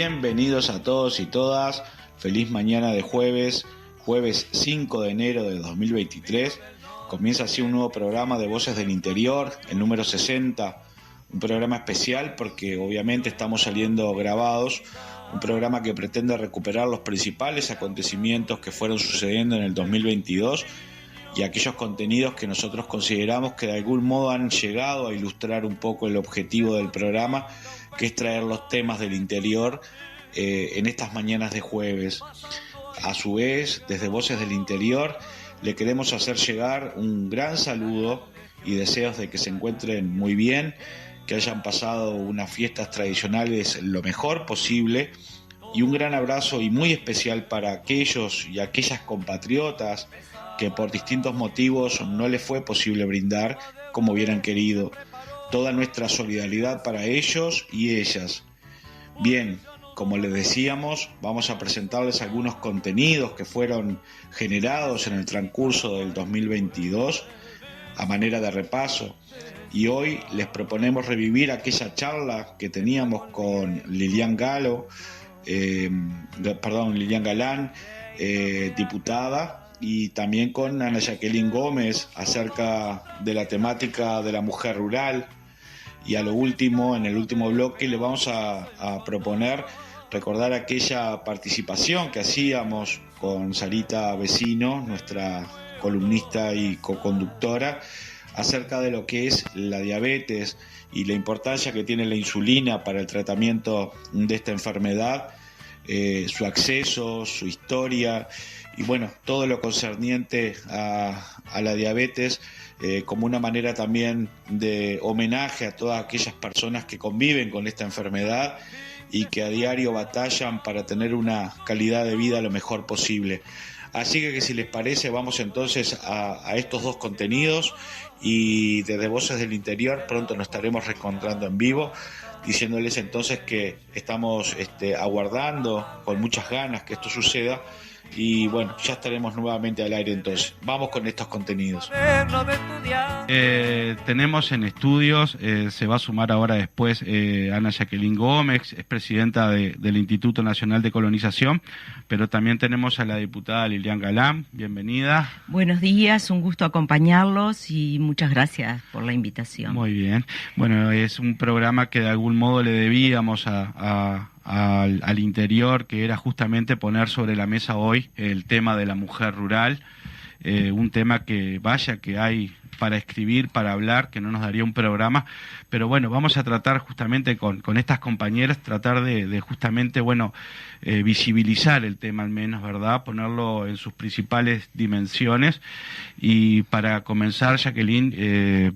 Bienvenidos a todos y todas. Feliz mañana de jueves 5 de enero de 2023. Comienza así un nuevo programa de Voces del Interior, el número 60. Un programa especial porque obviamente estamos saliendo grabados. Un programa que pretende recuperar los principales acontecimientos que fueron sucediendo en el 2022 y aquellos contenidos que nosotros consideramos que de algún modo han llegado a ilustrar un poco el objetivo del programa, que es traer los temas del interior en estas mañanas de jueves. A su vez, desde Voces del Interior, le queremos hacer llegar un gran saludo y deseos de que se encuentren muy bien, que hayan pasado unas fiestas tradicionales lo mejor posible, y un gran abrazo y muy especial para aquellos y aquellas compatriotas que por distintos motivos no les fue posible brindar como hubieran querido. Toda nuestra solidaridad para ellos y ellas. Bien, como les decíamos, vamos a presentarles algunos contenidos que fueron generados en el transcurso del 2022 a manera de repaso. Y hoy les proponemos revivir aquella charla que teníamos con Lilian Galán, diputada, y también con Ana Jacqueline Gómez acerca de la temática de la mujer rural. Y a lo último, en el último bloque, le vamos a proponer recordar aquella participación que hacíamos con Sarita Vecino, nuestra columnista y coconductora, acerca de lo que es la diabetes y la importancia que tiene la insulina para el tratamiento de esta enfermedad, su acceso, su historia y bueno, todo lo concerniente a la diabetes, como una manera también de homenaje a todas aquellas personas que conviven con esta enfermedad y que a diario batallan para tener una calidad de vida lo mejor posible. Así que si les parece, vamos entonces a estos dos contenidos, y desde Voces del Interior pronto nos estaremos reencontrando en vivo, diciéndoles entonces que estamos aguardando con muchas ganas que esto suceda. Y bueno, ya estaremos nuevamente al aire entonces. Vamos con estos contenidos. Tenemos en estudios, se va a sumar ahora después Ana Jacqueline Gómez, es presidenta del Instituto Nacional de Colonización, pero también tenemos a la diputada Lilian Galán. Bienvenida. Buenos días, un gusto acompañarlos y muchas gracias por la invitación. Muy bien. Bueno, es un programa que de algún modo le debíamos al interior, que era justamente poner sobre la mesa hoy el tema de la mujer rural, un tema que vaya que hay para escribir, para hablar, que no nos daría un programa, pero bueno, vamos a tratar justamente con estas compañeras, tratar de justamente, bueno, visibilizar el tema al menos, ¿verdad? Ponerlo en sus principales dimensiones. Y para comenzar, Jacqueline,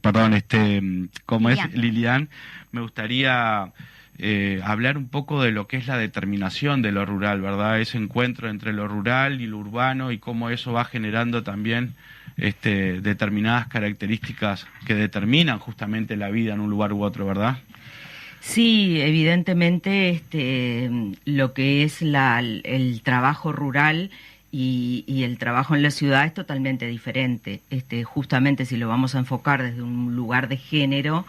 Lilian, me gustaría hablar un poco de lo que es la determinación de lo rural, ¿verdad? Ese encuentro entre lo rural y lo urbano y cómo eso va generando también determinadas características que determinan justamente la vida en un lugar u otro, ¿verdad? Sí, evidentemente lo que es el trabajo rural y el trabajo en la ciudad es totalmente diferente. Justamente si lo vamos a enfocar desde un lugar de género,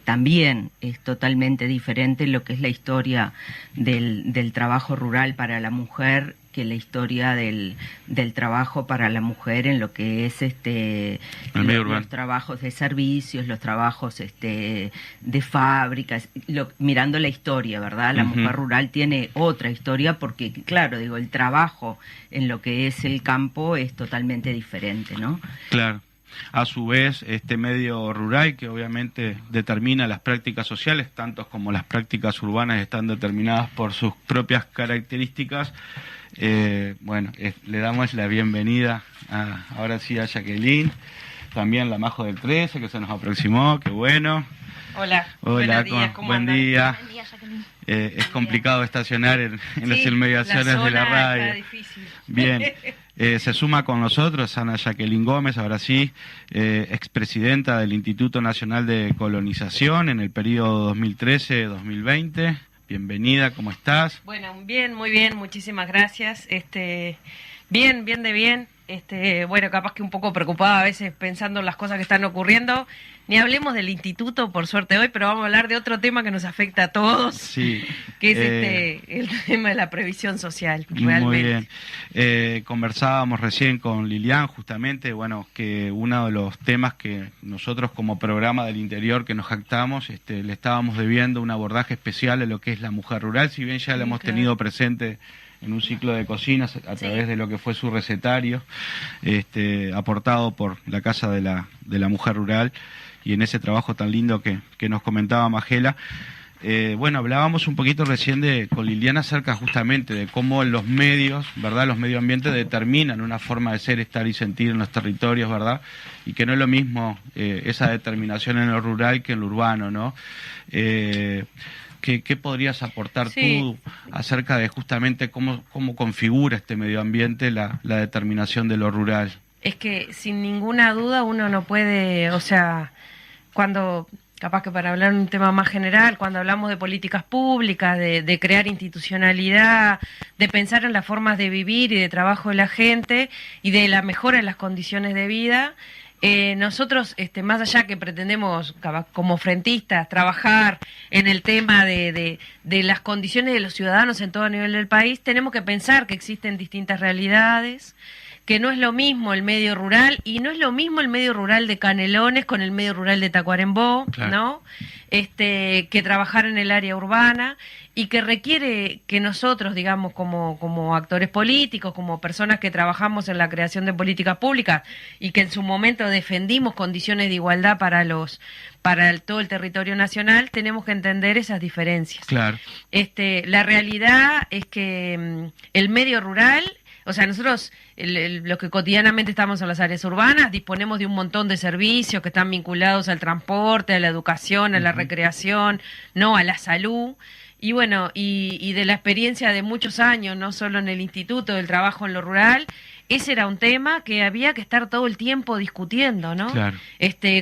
también es totalmente diferente lo que es la historia del trabajo rural para la mujer que la historia del trabajo para la mujer en lo que es los trabajos de servicios, los trabajos de fábricas, mirando la historia, ¿verdad? La mujer rural tiene otra historia porque, claro, digo, el trabajo en lo que es el campo es totalmente diferente, ¿no? Claro. A su vez, este medio rural, que obviamente determina las prácticas sociales, tanto como las prácticas urbanas están determinadas por sus propias características. Le damos la bienvenida ahora sí a Jacqueline, también la Majo del 13, que se nos aproximó, qué bueno. Hola, buen día. Buen día, Jacqueline. Es complicado estacionar en las inmediaciones de la radio. Está difícil. Bien. Se suma con nosotros Ana Jacqueline Gómez, ahora sí, expresidenta del Instituto Nacional de Colonización en el periodo 2013-2020. Bienvenida, ¿cómo estás? Bueno, bien, muy bien, muchísimas gracias. Bien, bien de bien. Bueno, capaz que un poco preocupada a veces pensando en las cosas que están ocurriendo. Ni hablemos del instituto, por suerte hoy, pero vamos a hablar de otro tema que nos afecta a todos, sí, que es el tema de la previsión social, realmente. Muy bien. Conversábamos recién con Lilian, justamente, bueno, que uno de los temas que nosotros como programa del interior que nos jactamos, le estábamos debiendo un abordaje especial a lo que es la mujer rural, si bien ya la hemos tenido presente en un ciclo de cocinas a través de lo que fue su recetario, aportado por la Casa de la Mujer Rural, y en ese trabajo tan lindo que nos comentaba Magela. Bueno, hablábamos un poquito recién con Liliana acerca justamente de cómo los medios, ¿verdad? Los medio ambientes determinan una forma de ser, estar y sentir en los territorios, ¿verdad? Y que no es lo mismo esa determinación en lo rural que en lo urbano, ¿no? ¿Qué podrías aportar tú acerca de justamente cómo configura este medio ambiente la determinación de lo rural? Es que sin ninguna duda uno no puede, o sea, cuando, capaz que para hablar un tema más general, cuando hablamos de políticas públicas, de crear institucionalidad, de pensar en las formas de vivir y de trabajo de la gente y de la mejora en las condiciones de vida, nosotros, más allá que pretendemos como frentistas trabajar en el tema de las condiciones de los ciudadanos en todo nivel del país, tenemos que pensar que existen distintas realidades, que no es lo mismo el medio rural, y no es lo mismo el medio rural de Canelones con el medio rural de Tacuarembó, claro, ¿no? Que trabajar en el área urbana, y que requiere que nosotros, digamos, como actores políticos, como personas que trabajamos en la creación de políticas públicas y que en su momento defendimos condiciones de igualdad para todo el territorio nacional, tenemos que entender esas diferencias. Claro. La realidad es que el medio rural, o sea, nosotros, los que cotidianamente estamos en las áreas urbanas, disponemos de un montón de servicios que están vinculados al transporte, a la educación, a la recreación, no, a la salud. Y bueno, y de la experiencia de muchos años, no solo en el instituto, del trabajo en lo rural, ese era un tema que había que estar todo el tiempo discutiendo, ¿no? Claro.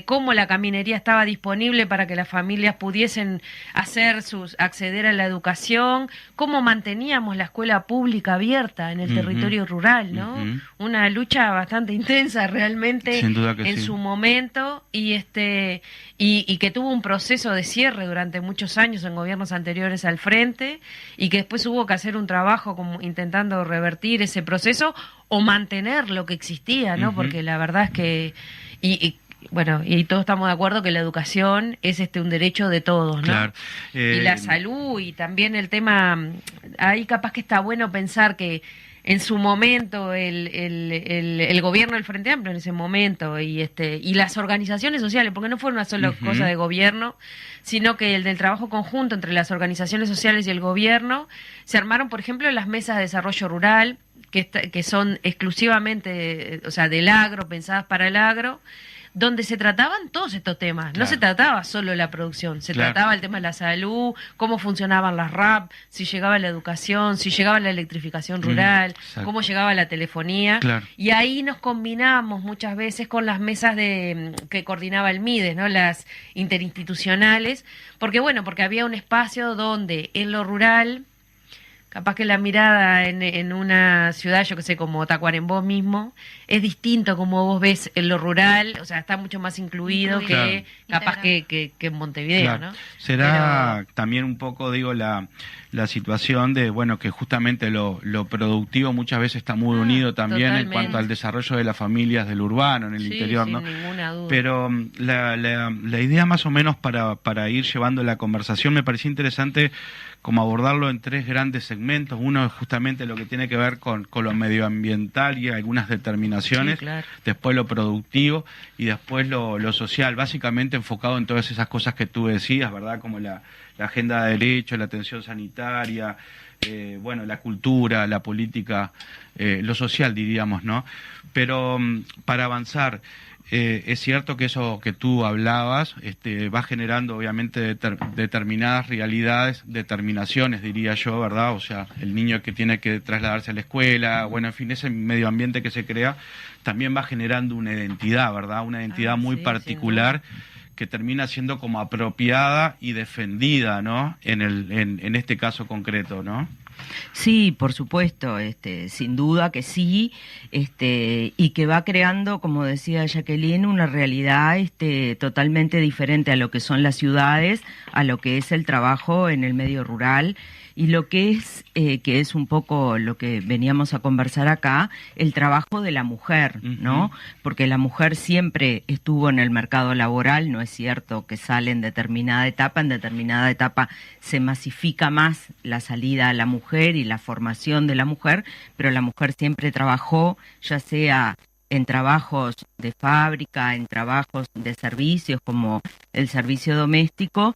Cómo la caminería estaba disponible para que las familias pudiesen acceder a la educación, cómo manteníamos la escuela pública abierta en el territorio rural, ¿no? Una lucha bastante intensa realmente. Sin duda que en sí. su momento, y que tuvo un proceso de cierre durante muchos años en gobiernos anteriores al frente, y que después hubo que hacer un trabajo como intentando revertir ese proceso o mantener lo que existía, ¿no? Porque la verdad es que bueno, y todos estamos de acuerdo que la educación es un derecho de todos, ¿no? Claro. Y la salud, y también el tema, ahí capaz que está bueno pensar que en su momento el gobierno del Frente Amplio en ese momento y las organizaciones sociales, porque no fue una sola cosa de gobierno, sino que el del trabajo conjunto entre las organizaciones sociales y el gobierno, se armaron, por ejemplo, las mesas de desarrollo rural, que son exclusivamente, o sea, del agro, pensadas para el agro, donde se trataban todos estos temas. Claro. No se trataba solo la producción, se trataba el tema de la salud, cómo funcionaban las RAP, si llegaba la educación, si llegaba la electrificación rural, cómo llegaba la telefonía. Claro. Y ahí nos combinamos muchas veces con las mesas que coordinaba el MIDES, ¿no? Las interinstitucionales, porque había un espacio donde en lo rural, capaz que la mirada en una ciudad, yo que sé, como Tacuarembó mismo, es distinto como vos ves en lo rural, o sea, está mucho más incluido que capaz que en Montevideo, ¿no? Será también un poco, digo, la situación de, bueno, que justamente lo productivo muchas veces está muy unido también totalmente en cuanto al desarrollo de las familias del urbano, en el interior, ¿no? Sin ninguna duda. Pero la idea más o menos para ir llevando la conversación, me parecía interesante como abordarlo en tres grandes segmentos. Uno es justamente lo que tiene que ver con lo medioambiental y algunas determinaciones, después lo productivo y después lo social, básicamente enfocado en todas esas cosas que tú decías, ¿verdad? Como la agenda de derechos, la atención sanitaria, la cultura, la política, lo social, diríamos, ¿no? Pero para avanzar, es cierto que eso que tú hablabas va generando obviamente determinadas realidades, determinaciones, diría yo, ¿verdad? O sea, el niño que tiene que trasladarse a la escuela, bueno, en fin, ese medio ambiente que se crea también va generando una identidad, ¿verdad? Una identidad muy particular que termina siendo como apropiada y defendida, ¿no? En este caso concreto, ¿no? Sí, por supuesto, sin duda que sí, y que va creando, como decía Jacqueline, una realidad totalmente diferente a lo que son las ciudades, a lo que es el trabajo en el medio rural y lo que es un poco lo que veníamos a conversar acá, el trabajo de la mujer, ¿no? Porque la mujer siempre estuvo en el mercado laboral, no es cierto que sale en determinada etapa se masifica más la salida a la mujer y la formación de la mujer, pero la mujer siempre trabajó, ya sea en trabajos de fábrica, en trabajos de servicios como el servicio doméstico,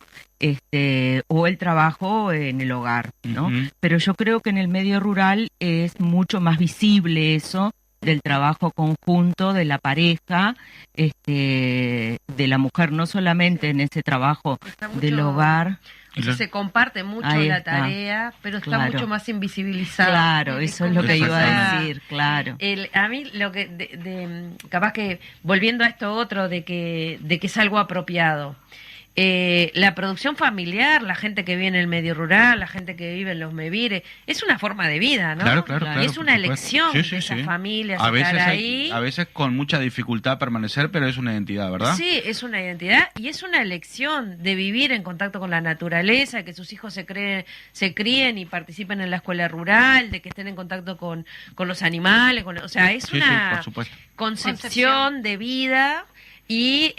o el trabajo en el hogar, ¿no? Pero yo creo que en el medio rural es mucho más visible eso del trabajo conjunto de la pareja, de la mujer, no solamente en ese trabajo del hogar. O sea, se comparte mucho la tarea, pero está mucho más invisibilizada. Claro, eso es lo que iba a decir, claro. A mí lo que, capaz que, volviendo a esto otro de que es algo apropiado, la producción familiar, la gente que vive en el medio rural, la gente que vive en los mevires, es una forma de vida, ¿no? Claro, es una elección de esas familias estar ahí. A veces con mucha dificultad permanecer, pero es una identidad, ¿verdad? Sí, es una identidad y es una elección de vivir en contacto con la naturaleza, que sus hijos se críen y participen en la escuela rural, de que estén en contacto con los animales, o sea, es una concepción de vida. Y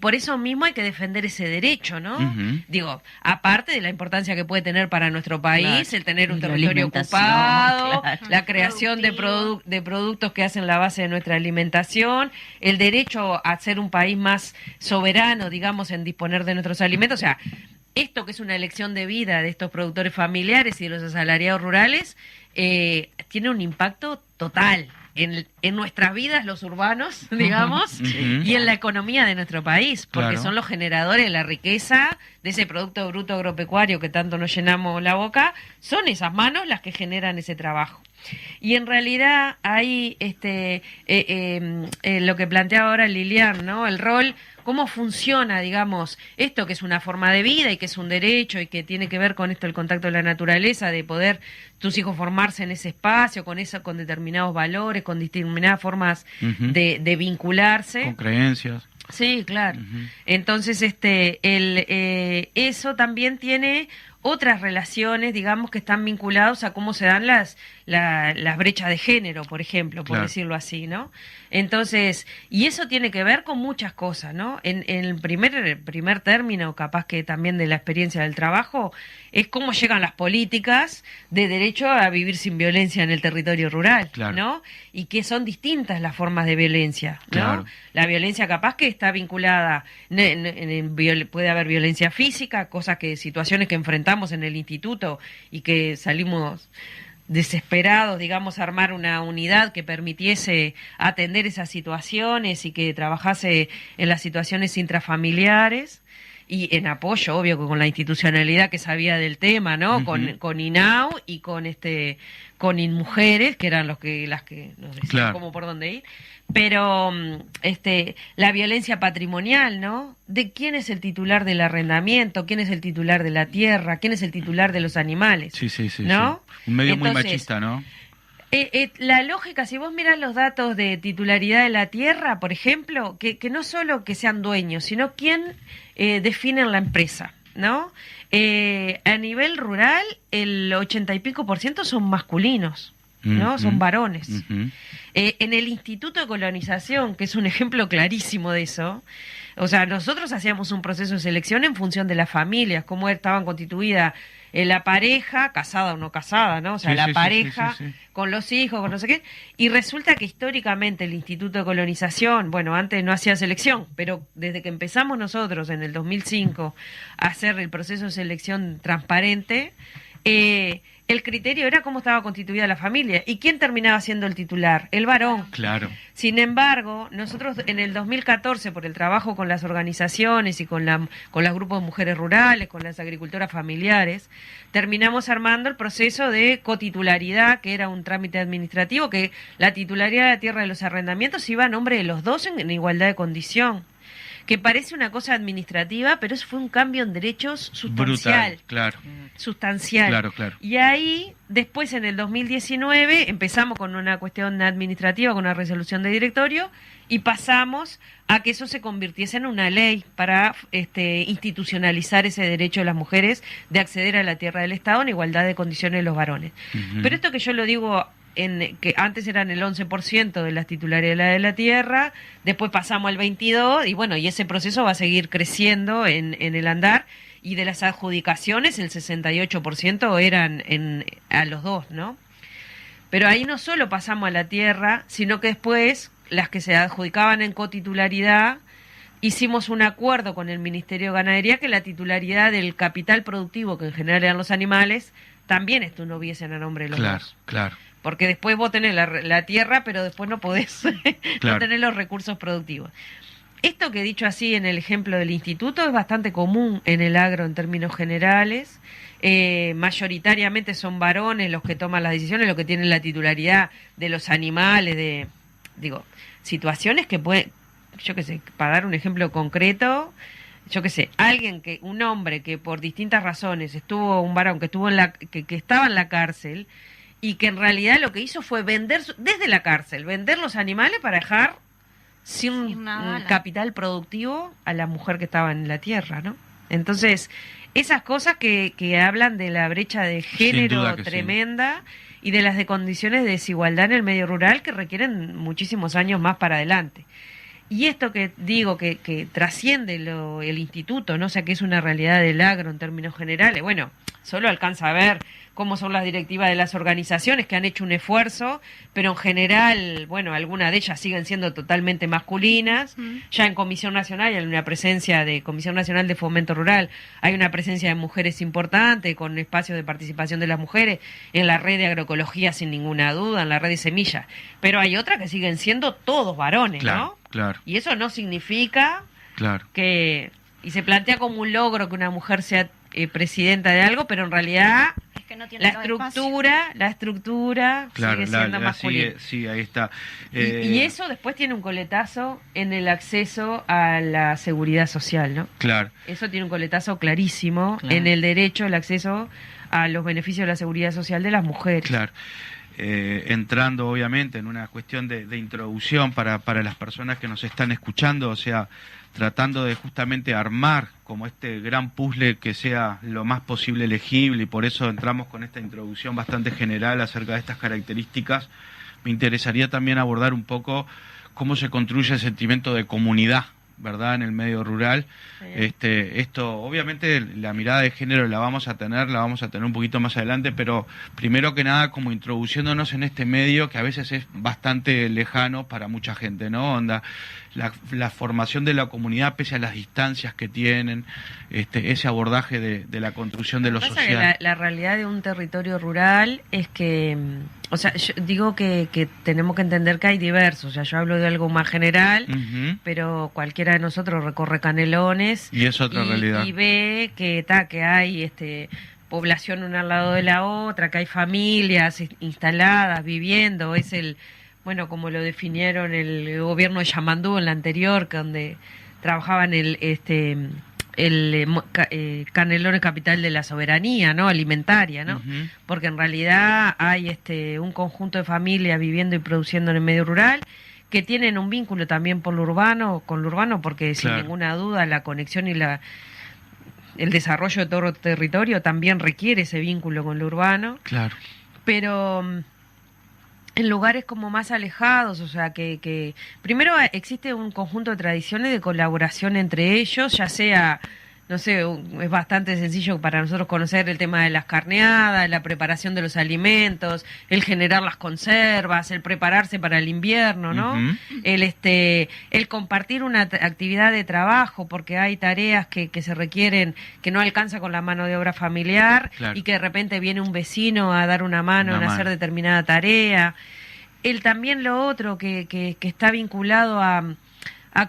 por eso mismo hay que defender ese derecho, ¿no? Digo, aparte de la importancia que puede tener para nuestro país, el tener un territorio ocupado, la creación de productos que hacen la base de nuestra alimentación, el derecho a ser un país más soberano, digamos, en disponer de nuestros alimentos, o sea, esto que es una elección de vida de estos productores familiares y de los asalariados rurales, tiene un impacto total en nuestras vidas, los urbanos, digamos, y en la economía de nuestro país, porque son los generadores de la riqueza, de ese producto bruto agropecuario que tanto nos llenamos la boca, son esas manos las que generan ese trabajo. Y en realidad hay lo que plantea ahora Lilian, ¿no? El rol, cómo funciona, digamos, esto que es una forma de vida y que es un derecho y que tiene que ver con esto, el contacto de la naturaleza, de poder tus hijos formarse en ese espacio, con determinados valores, con determinadas formas de vincularse. Con creencias. Sí, claro. Entonces, eso también tiene otras relaciones, digamos, que están vinculados a cómo se dan las brechas de género, por ejemplo, por decirlo así, ¿no? Entonces, y eso tiene que ver con muchas cosas, ¿no? En el primer término, capaz que también de la experiencia del trabajo, es cómo llegan las políticas de derecho a vivir sin violencia en el territorio rural, ¿no? Y que son distintas las formas de violencia, ¿no? La violencia capaz que está vinculada, puede haber violencia física, situaciones que enfrentamos en el instituto y que salimos desesperados, digamos, a armar una unidad que permitiese atender esas situaciones y que trabajase en las situaciones intrafamiliares y en apoyo, obvio, con la institucionalidad que sabía del tema, ¿no? Con INAU y con InMujeres, que eran las que nos decían cómo por dónde ir. Pero la violencia patrimonial, ¿no? De quién es el titular del arrendamiento, quién es el titular de la tierra, quién es el titular de los animales. Sí, ¿no? Un medio muy machista, ¿no? La lógica, si vos mirás los datos de titularidad de la tierra, por ejemplo, que no solo que sean dueños, sino quién define la empresa, ¿no? A nivel rural, el 80 y pico % son masculinos, ¿no? Son varones. En el Instituto de Colonización, que es un ejemplo clarísimo de eso, o sea, nosotros hacíamos un proceso de selección en función de las familias, cómo estaban constituidas la pareja, casada o no casada, ¿no? O sea, la pareja con los hijos, con no sé qué, y resulta que históricamente el Instituto de Colonización, bueno, antes no hacía selección, pero desde que empezamos nosotros en el 2005 a hacer el proceso de selección transparente, el criterio era cómo estaba constituida la familia. ¿Y quién terminaba siendo el titular? El varón. Claro. Sin embargo, nosotros en el 2014, por el trabajo con las organizaciones y con los grupos de mujeres rurales, con las agricultoras familiares, terminamos armando el proceso de cotitularidad, que era un trámite administrativo, que la titularidad de la tierra de los arrendamientos iba a nombre de los dos en igualdad de condición. que parece una cosa administrativa, pero eso fue un cambio en derechos sustancial. Brutal, claro. Sustancial. Claro, claro. Y ahí, después en el 2019, empezamos con una cuestión administrativa, con una resolución de directorio, y pasamos a que eso se convirtiese en una ley para institucionalizar ese derecho de las mujeres de acceder a la tierra del Estado en igualdad de condiciones de los varones. Pero esto que yo lo digo, que antes eran el 11% de las titularidades de la tierra, después pasamos al 22%, y bueno, y ese proceso va a seguir creciendo en el andar, y de las adjudicaciones el 68% eran a los dos, ¿no? Pero ahí no solo pasamos a la tierra, sino que después las que se adjudicaban en cotitularidad, hicimos un acuerdo con el Ministerio de Ganadería que la titularidad del capital productivo, que en general eran los animales, también estuviesen a nombre de los dos. Claro. Porque después vos tenés la tierra, pero después no podés no tenés los recursos productivos. Esto que he dicho así en el ejemplo del instituto es bastante común en el agro en términos generales. Mayoritariamente son varones los que toman las decisiones, los que tienen la titularidad de los animales, situaciones que pueden, yo qué sé, para dar un ejemplo concreto, yo qué sé, un hombre que por distintas razones un varón que estuvo que estaba en la cárcel, y que en realidad lo que hizo fue vender desde la cárcel, vender los animales para dejar sin capital productivo a la mujer que estaba en la tierra, ¿no? Entonces, esas cosas que hablan de la brecha de género tremenda, sí, y de las condiciones de desigualdad en el medio rural que requieren muchísimos años más para adelante. Y esto que digo que trasciende el instituto, ¿no? O sea, que es una realidad del agro en términos generales, bueno, solo alcanza a ver cómo son las directivas de las organizaciones que han hecho un esfuerzo, pero en general, bueno, algunas de ellas siguen siendo totalmente masculinas. Ya en Comisión Nacional hay una presencia de Comisión Nacional de Fomento Rural, hay una presencia de mujeres importante, con espacios de participación de las mujeres, en la red de agroecología sin ninguna duda, en la red de semillas, pero hay otras que siguen siendo todos varones, ¿no? Claro. Y eso no significa que, y se plantea como un logro que una mujer sea presidenta de algo, pero en realidad es que no tiene la estructura sigue siendo masculina. Sí, ahí está. Y eso después tiene un coletazo en el acceso a la seguridad social, ¿no? Claro. Eso tiene un coletazo clarísimo en el derecho al acceso a los beneficios de la seguridad social de las mujeres. Claro. Entrando obviamente en una cuestión de introducción para las personas que nos están escuchando, o sea, tratando de justamente armar como este gran puzzle que sea lo más posible legible, y por eso entramos con esta introducción bastante general acerca de estas características. Me interesaría también abordar un poco cómo se construye el sentimiento de comunidad, ¿verdad?, en el medio rural. Esto, obviamente, la mirada de género la vamos a tener un poquito más adelante, pero primero que nada como introduciéndonos en este medio que a veces es bastante lejano para mucha gente, ¿no? La formación de la comunidad pese a las distancias que tienen, ese abordaje de la construcción de lo social. La realidad de un territorio rural es que, o sea, yo digo que tenemos que entender que hay diversos, o sea, yo hablo de algo más general, pero cualquiera de nosotros recorre Canelones y es otra realidad, y ve que hay población una al lado de la otra, que hay familias instaladas, viviendo, bueno, como lo definieron el gobierno de Yamandú en la anterior, donde trabajaban Canelones capital de la soberanía, ¿no?, alimentaria, ¿no? Porque en realidad hay un conjunto de familias viviendo y produciendo en el medio rural, que tienen un vínculo también con lo urbano, porque sin ninguna duda la conexión y el desarrollo de todo el territorio también requiere ese vínculo con lo urbano. Claro. Pero en lugares como más alejados, o sea, que primero existe un conjunto de tradiciones de colaboración entre ellos, ya sea, no sé, es bastante sencillo para nosotros conocer el tema de las carneadas, la preparación de los alimentos, el generar las conservas, el prepararse para el invierno, ¿no? El compartir una actividad de trabajo, porque hay tareas que se requieren, que no alcanza con la mano de obra familiar, y que de repente viene un vecino a dar una mano en hacer determinada tarea. También lo otro que está vinculado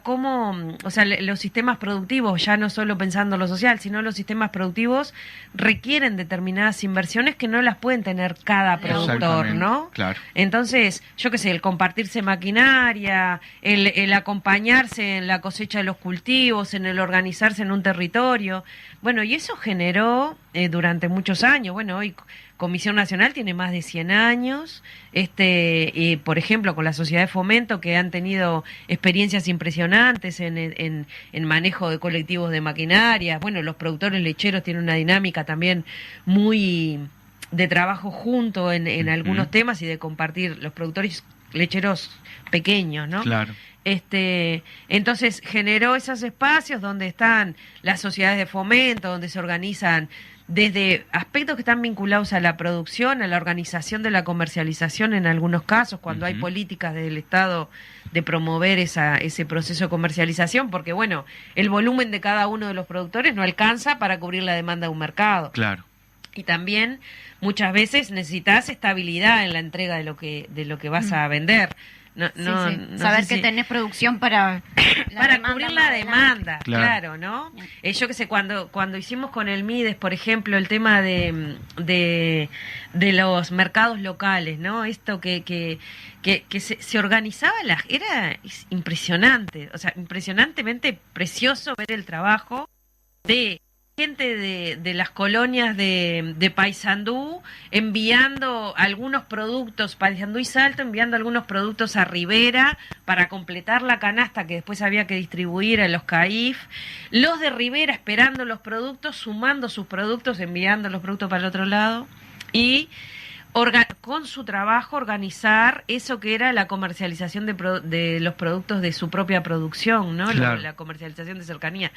cómo, o sea, los sistemas productivos, ya no solo pensando en lo social, sino los sistemas productivos requieren determinadas inversiones que no las pueden tener cada productor, ¿no? Claro. Entonces, yo qué sé, el compartirse maquinaria, el acompañarse en la cosecha de los cultivos, en el organizarse en un territorio, bueno, y eso generó durante muchos años, bueno, hoy Comisión Nacional tiene más de 100 años, por ejemplo, con la Sociedad de Fomento, que han tenido experiencias impresionantes en manejo de colectivos de maquinaria. Bueno, los productores lecheros tienen una dinámica también muy de trabajo junto en algunos temas y de compartir los productores lecheros pequeños, ¿no? Claro. Entonces generó esos espacios donde están las sociedades de fomento, donde se organizan desde aspectos que están vinculados a la producción, a la organización de la comercialización en algunos casos, cuando hay políticas del Estado de promover ese proceso de comercialización, porque bueno, el volumen de cada uno de los productores no alcanza para cubrir la demanda de un mercado. Claro. Y también muchas veces necesitas estabilidad en la entrega de lo que vas a vender. No Saber sé que tenés producción para cubrir la demanda, claro, ¿no? Yo que sé, cuando hicimos con el Mides, por ejemplo, el tema de los mercados locales, ¿no? Esto que se organizaba, era impresionante, o sea, impresionantemente precioso ver el trabajo de gente de las colonias de Paysandú enviando algunos productos, Paysandú y Salto enviando algunos productos a Rivera para completar la canasta que después había que distribuir a los CAIF, los de Rivera esperando los productos, sumando sus productos, enviando los productos para el otro lado y con su trabajo organizar eso que era la comercialización de los productos de su propia producción, ¿no? Claro. La comercialización de cercanía.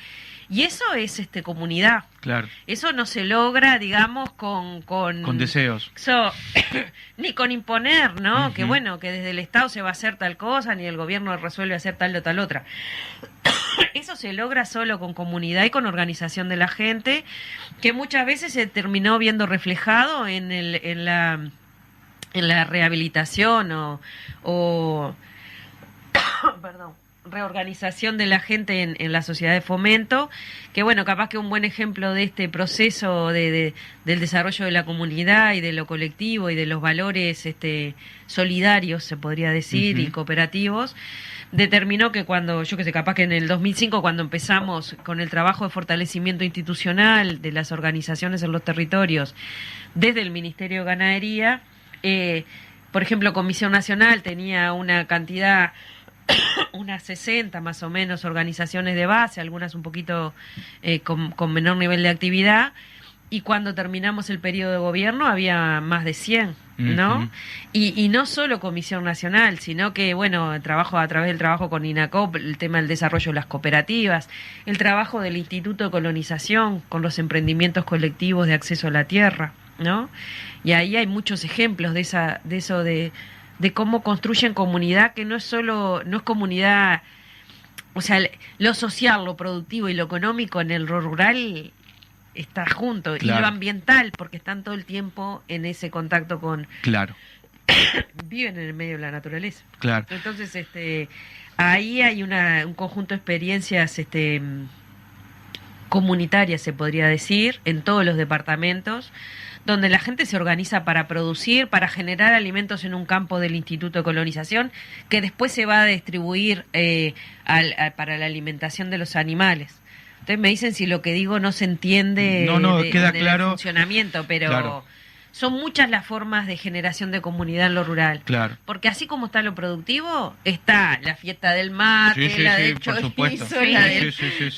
Y eso es comunidad. Claro. Eso no se logra, digamos, con deseos. Ni con imponer, ¿no? Que bueno, que desde el Estado se va a hacer tal cosa, ni el gobierno resuelve hacer tal o tal otra. Eso se logra solo con comunidad y con organización de la gente, que muchas veces se terminó viendo reflejado en la rehabilitación o perdón, reorganización de la gente en la sociedad de fomento, que bueno, capaz que un buen ejemplo de este proceso del desarrollo de la comunidad y de lo colectivo y de los valores solidarios, se podría decir, y cooperativos, determinó que cuando, yo que sé, capaz que en el 2005, cuando empezamos con el trabajo de fortalecimiento institucional de las organizaciones en los territorios desde el Ministerio de Ganadería, por ejemplo, Comisión Nacional tenía una cantidad, unas 60 más o menos organizaciones de base, algunas un poquito con menor nivel de actividad, y cuando terminamos el periodo de gobierno había más de 100, ¿no? Y no solo Comisión Nacional, sino que, bueno, a través del trabajo con INACOP, el tema del desarrollo de las cooperativas, el trabajo del Instituto de Colonización con los emprendimientos colectivos de acceso a la tierra, ¿no? Y ahí hay muchos ejemplos de eso de cómo construyen comunidad, que no es comunidad, o sea, lo social, lo productivo y lo económico en el rural está junto, claro. Y lo ambiental, porque están todo el tiempo en ese contacto con... Claro. Viven en el medio de la naturaleza. Claro. Entonces, ahí hay un conjunto de experiencias comunitarias, se podría decir, en todos los departamentos, donde la gente se organiza para producir, para generar alimentos en un campo del Instituto de Colonización, que después se va a distribuir para la alimentación de los animales. Entonces me dicen si lo que digo no se entiende queda claro. El funcionamiento, pero claro. Son muchas las formas de generación de comunidad en lo rural. Claro. Porque así como está lo productivo, está la fiesta del mate, la del chorizo,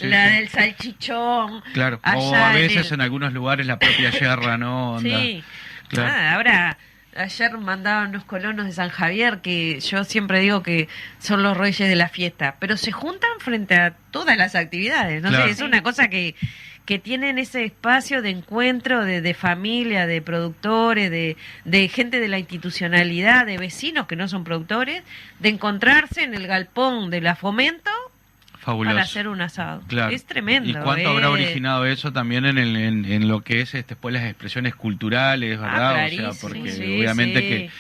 la del salchichón. Claro, o a veces en algunos lugares la propia yerra, ¿no? Sí, claro. Ahora... Ayer mandaban unos colonos de San Javier que yo siempre digo que son los reyes de la fiesta, pero se juntan frente a todas las actividades, ¿no? Claro. Es una cosa que tienen ese espacio de encuentro de familia, de productores, de gente de la institucionalidad, de vecinos que no son productores, de encontrarse en el galpón de la Fomento. Fabuloso. Para hacer un asado. Claro. Es tremendo. ¿Y cuánto habrá originado eso también en lo que es después las expresiones culturales, verdad? Clarísimo. O sea, porque obviamente que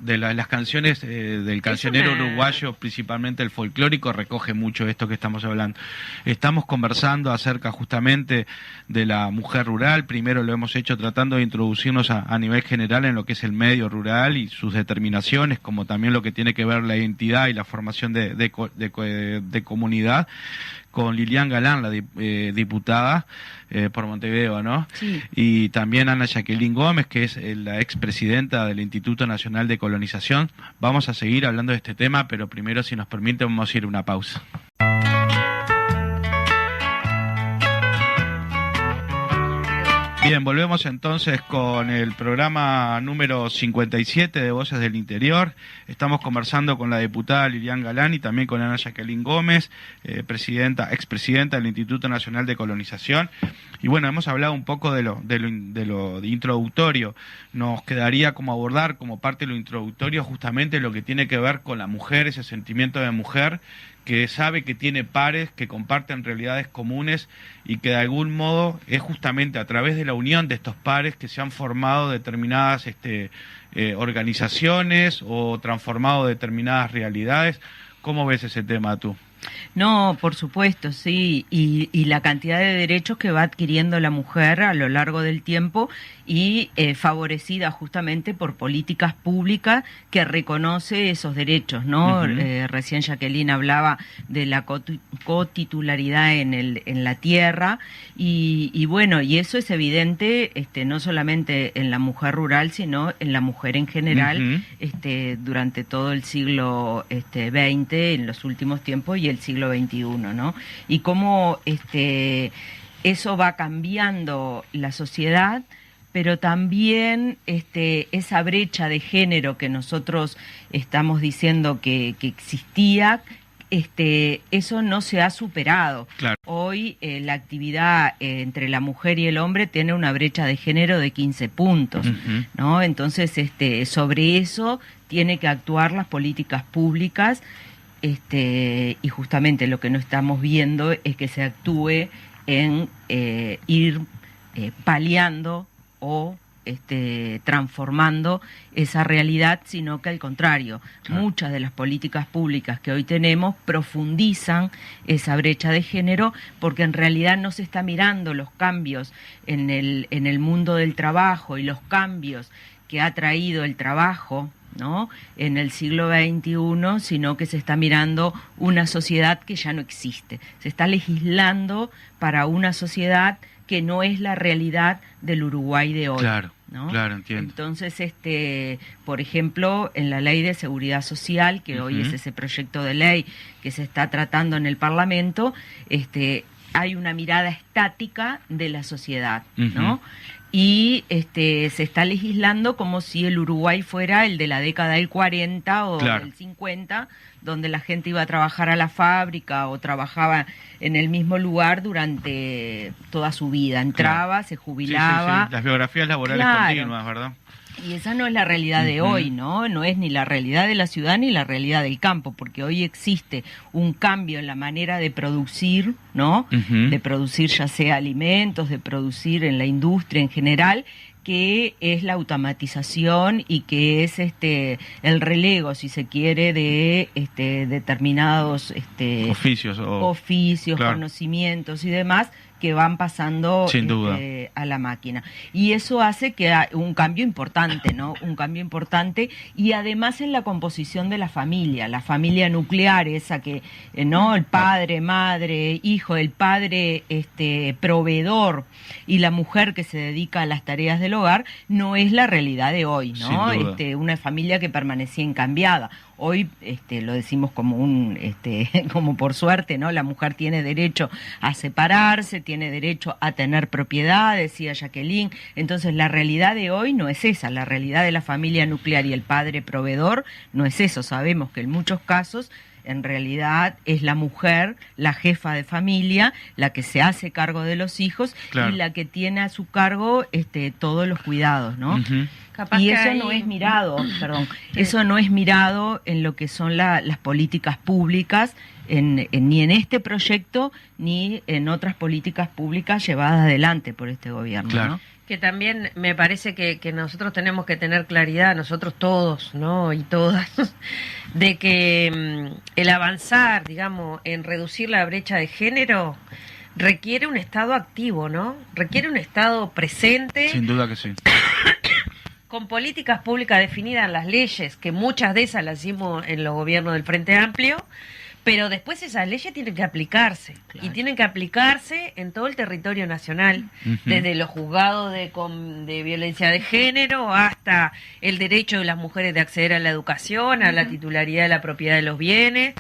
las canciones del cancionero una... uruguayo, principalmente el folclórico, recoge mucho esto que estamos hablando. Estamos conversando acerca justamente de la mujer rural. Primero lo hemos hecho tratando de introducirnos a nivel general en lo que es el medio rural y sus determinaciones, como también lo que tiene que ver la identidad y la formación de comunidad, con Lilian Galán, la diputada por Montevideo, ¿no? Sí. Y también Ana Jacqueline Gómez, que es la expresidenta del Instituto Nacional de Colonización. Vamos a seguir hablando de este tema, pero primero, si nos permite, vamos a ir a una pausa. Bien, volvemos entonces con el programa número 57 de Voces del Interior. Estamos conversando con la diputada Lilian Galán y también con Ana Jacqueline Gómez, expresidenta del Instituto Nacional de Colonización. Y bueno, hemos hablado un poco de lo introductorio. Nos quedaría como abordar como parte de lo introductorio justamente lo que tiene que ver con la mujer, ese sentimiento de mujer que sabe que tiene pares, que comparten realidades comunes y que de algún modo es justamente a través de la unión de estos pares que se han formado determinadas organizaciones o transformado determinadas realidades. ¿Cómo ves ese tema tú? No, por supuesto, sí, y la cantidad de derechos que va adquiriendo la mujer a lo largo del tiempo y favorecida justamente por políticas públicas que reconoce esos derechos, ¿no? Uh-huh. Recién Jacqueline hablaba de la cotitularidad en la tierra y bueno, y eso es evidente no solamente en la mujer rural, sino en la mujer en general, uh-huh, durante todo el siglo XX, en los últimos tiempos y el siglo XXI, ¿no? Y cómo eso va cambiando la sociedad, pero también esa brecha de género que nosotros estamos diciendo que existía, eso no se ha superado. Claro. Hoy la actividad entre la mujer y el hombre tiene una brecha de género de 15 puntos, uh-huh, ¿no? Entonces, sobre eso tiene que actuar las políticas públicas. Y justamente lo que no estamos viendo es que se actúe en ir paliando o transformando esa realidad, sino que al contrario, claro, muchas de las políticas públicas que hoy tenemos profundizan esa brecha de género porque en realidad no se está mirando los cambios en el mundo del trabajo y los cambios que ha traído el trabajo, ¿no?, en el siglo XXI, sino que se está mirando una sociedad que ya no existe. Se está legislando para una sociedad que no es la realidad del Uruguay de hoy. Claro, ¿no? Claro, entiendo. Entonces, por ejemplo, en la Ley de Seguridad Social, que uh-huh, hoy es ese proyecto de ley que se está tratando en el Parlamento, hay una mirada estática de la sociedad, uh-huh, ¿no? Y se está legislando como si el Uruguay fuera el de la década del 40 o claro, del 50, donde la gente iba a trabajar a la fábrica o trabajaba en el mismo lugar durante toda su vida. Entraba, claro, se jubilaba. Sí, sí. Las biografías laborales, claro, continuas, ¿verdad? Y esa no es la realidad de hoy, ¿no? No es ni la realidad de la ciudad ni la realidad del campo, porque hoy existe un cambio en la manera de producir, ¿no? Uh-huh. De producir ya sea alimentos, de producir en la industria en general, que es la automatización y que es el relego, si se quiere, de determinados oficios, claro, conocimientos y demás, que van pasando a la máquina. Y eso hace que haya un cambio importante, ¿no? Un cambio importante, y además en la composición de la familia nuclear, esa que, ¿no? El padre, madre, hijo, el padre proveedor y la mujer que se dedica a las tareas del hogar, no es la realidad de hoy, ¿no? Una familia que permanecía incambiada. Hoy lo decimos como como por suerte, ¿no? La mujer tiene derecho a separarse, tiene derecho a tener propiedad, decía Jacqueline. Entonces la realidad de hoy no es esa, la realidad de la familia nuclear y el padre proveedor no es eso. Sabemos que en muchos casos en realidad es la mujer, la jefa de familia, la que se hace cargo de los hijos, claro, y la que tiene a su cargo todos los cuidados, ¿no? Uh-huh. Y eso no es mirado, eso no es mirado en lo que son las políticas públicas, ni en este proyecto, ni en otras políticas públicas llevadas adelante por este gobierno, claro, ¿no? Que también me parece que nosotros tenemos que tener claridad, nosotros todos, ¿no? Y todas, de que el avanzar, digamos, en reducir la brecha de género requiere un Estado activo, ¿no? Requiere un Estado presente. Sin duda que sí. Con políticas públicas definidas en las leyes, que muchas de esas las hicimos en los gobiernos del Frente Amplio, pero después esas leyes tienen que aplicarse, Claro. y tienen que aplicarse en todo el territorio nacional, desde los juzgados de violencia de género hasta el derecho de las mujeres de acceder a la educación, a la titularidad de la propiedad de los bienes,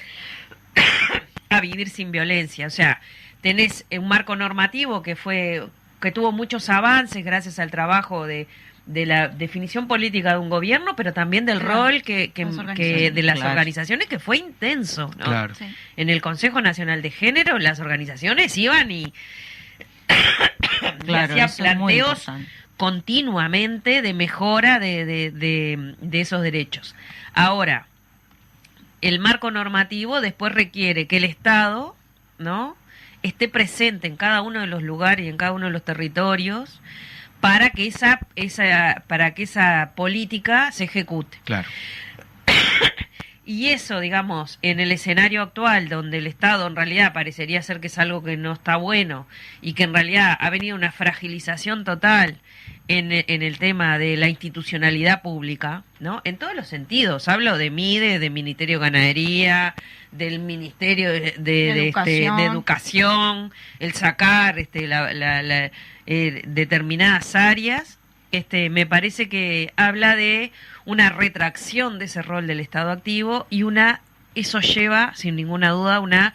a vivir sin violencia. O sea, tenés un marco normativo que tuvo muchos avances gracias al trabajo de la definición política de un gobierno, pero también del Claro. rol Las de las organizaciones. organizaciones, que fue intenso, ¿no? Claro. Sí. En el Consejo Nacional de Género, las organizaciones iban y Claro, hacían eso es muy planteos importante. continuamente de mejora de esos derechos. Ahora, el marco normativo después requiere que el Estado, ¿no?, esté presente en cada uno de los lugares y en cada uno de los territorios para que esa política se ejecute. Claro. Y eso, digamos, en el escenario actual, donde el Estado en realidad parecería ser que es algo que no está bueno y que en realidad ha venido una fragilización total en el tema de la institucionalidad pública, ¿no? En todos los sentidos. Hablo de MIDE, del Ministerio de Ganadería, del Ministerio de Educación, el sacar determinadas áreas. Me parece que habla de una retracción de ese rol del Estado activo y eso lleva, sin ninguna duda, una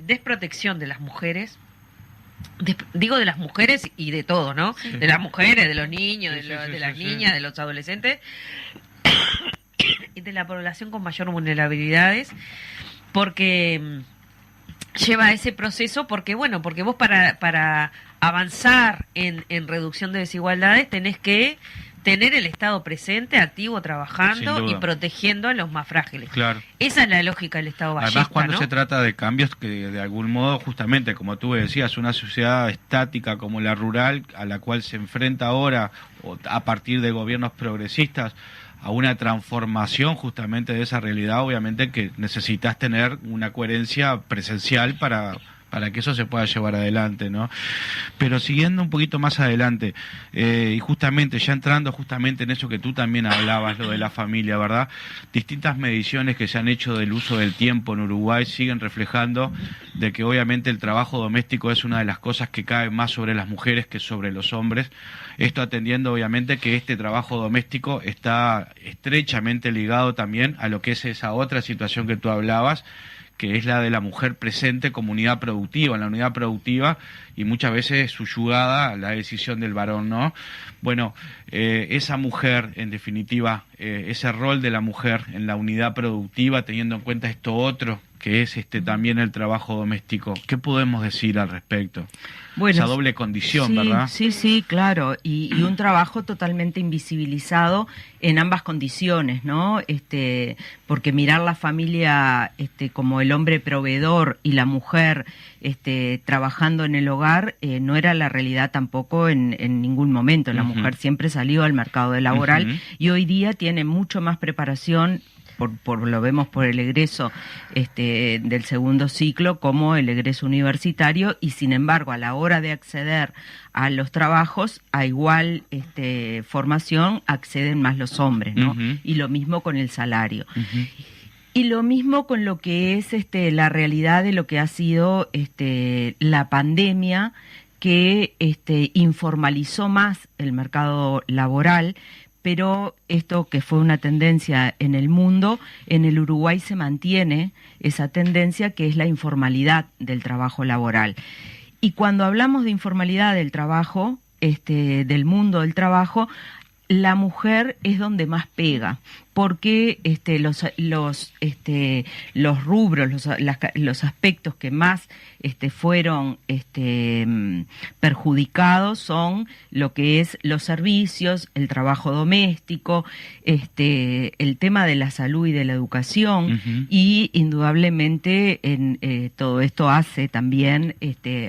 desprotección de las mujeres. Digo de las mujeres y de todo, ¿no? Sí. De las mujeres, de los niños, Sí, de las sí. niñas, de los adolescentes y de la población con mayor vulnerabilidades, porque lleva ese proceso, porque vos para avanzar en reducción de desigualdades tenés que tener el Estado presente, activo, trabajando Sin duda. y protegiendo a los más frágiles. Claro. Esa es la lógica del Estado ballesta, Además, cuando ¿no? se trata de cambios que de algún modo, justamente, como tú decías, una sociedad estática como la rural, a la cual se enfrenta ahora, a partir de gobiernos progresistas, a una transformación justamente de esa realidad, obviamente que necesitas tener una coherencia presencial para que eso se pueda llevar adelante, ¿no? Pero siguiendo un poquito más adelante, y justamente, ya entrando justamente en eso que tú también hablabas, lo de la familia, ¿verdad? Distintas mediciones que se han hecho del uso del tiempo en Uruguay siguen reflejando de que obviamente el trabajo doméstico es una de las cosas que cae más sobre las mujeres que sobre los hombres. Esto atendiendo obviamente que este trabajo doméstico está estrechamente ligado también a lo que es esa otra situación que tú hablabas, que es la de la mujer presente como unidad productiva, en la unidad productiva, y muchas veces subyugada a la decisión del varón, ¿no? Bueno, esa mujer, en definitiva, ese rol de la mujer en la unidad productiva, teniendo en cuenta esto otro, que es también el trabajo doméstico, ¿qué podemos decir al respecto? Bueno, Esa doble condición, sí, ¿verdad? Sí, claro, y un trabajo totalmente invisibilizado en ambas condiciones, ¿no? Porque mirar la familia como el hombre proveedor y la mujer trabajando en el hogar no era la realidad tampoco en ningún momento. La mujer siempre salió al mercado laboral y hoy día tiene mucho más preparación. Lo vemos por el egreso del segundo ciclo como el egreso universitario, y sin embargo a la hora de acceder a los trabajos a igual formación acceden más los hombres, ¿no? Y lo mismo con el salario. Y lo mismo con lo que es la realidad de lo que ha sido la pandemia, que informalizó más el mercado laboral. Pero esto, que fue una tendencia en el mundo, en el Uruguay se mantiene esa tendencia, que es la informalidad del trabajo laboral. Y cuando hablamos de informalidad del trabajo, del mundo del trabajo, la mujer es donde más pega. porque los rubros, los aspectos que más fueron perjudicados son lo que es los servicios, el trabajo doméstico, el tema de la salud y de la educación. Ujú. Y indudablemente todo esto hace también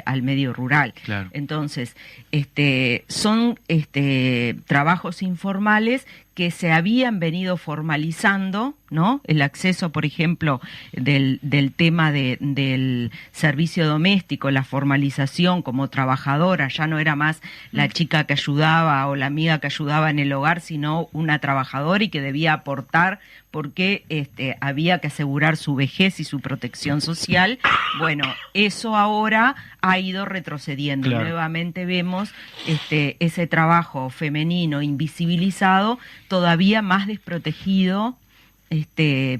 al medio rural. Claro. Entonces, son trabajos informales que se habían venido formalizando, ¿no? El acceso, por ejemplo, del tema del servicio doméstico, la formalización como trabajadora, ya no era más la chica que ayudaba o la amiga que ayudaba en el hogar, sino una trabajadora y que debía aportar porque había que asegurar su vejez y su protección social. Bueno, eso ahora ha ido retrocediendo. Claro. Y nuevamente vemos ese trabajo femenino invisibilizado, todavía más desprotegido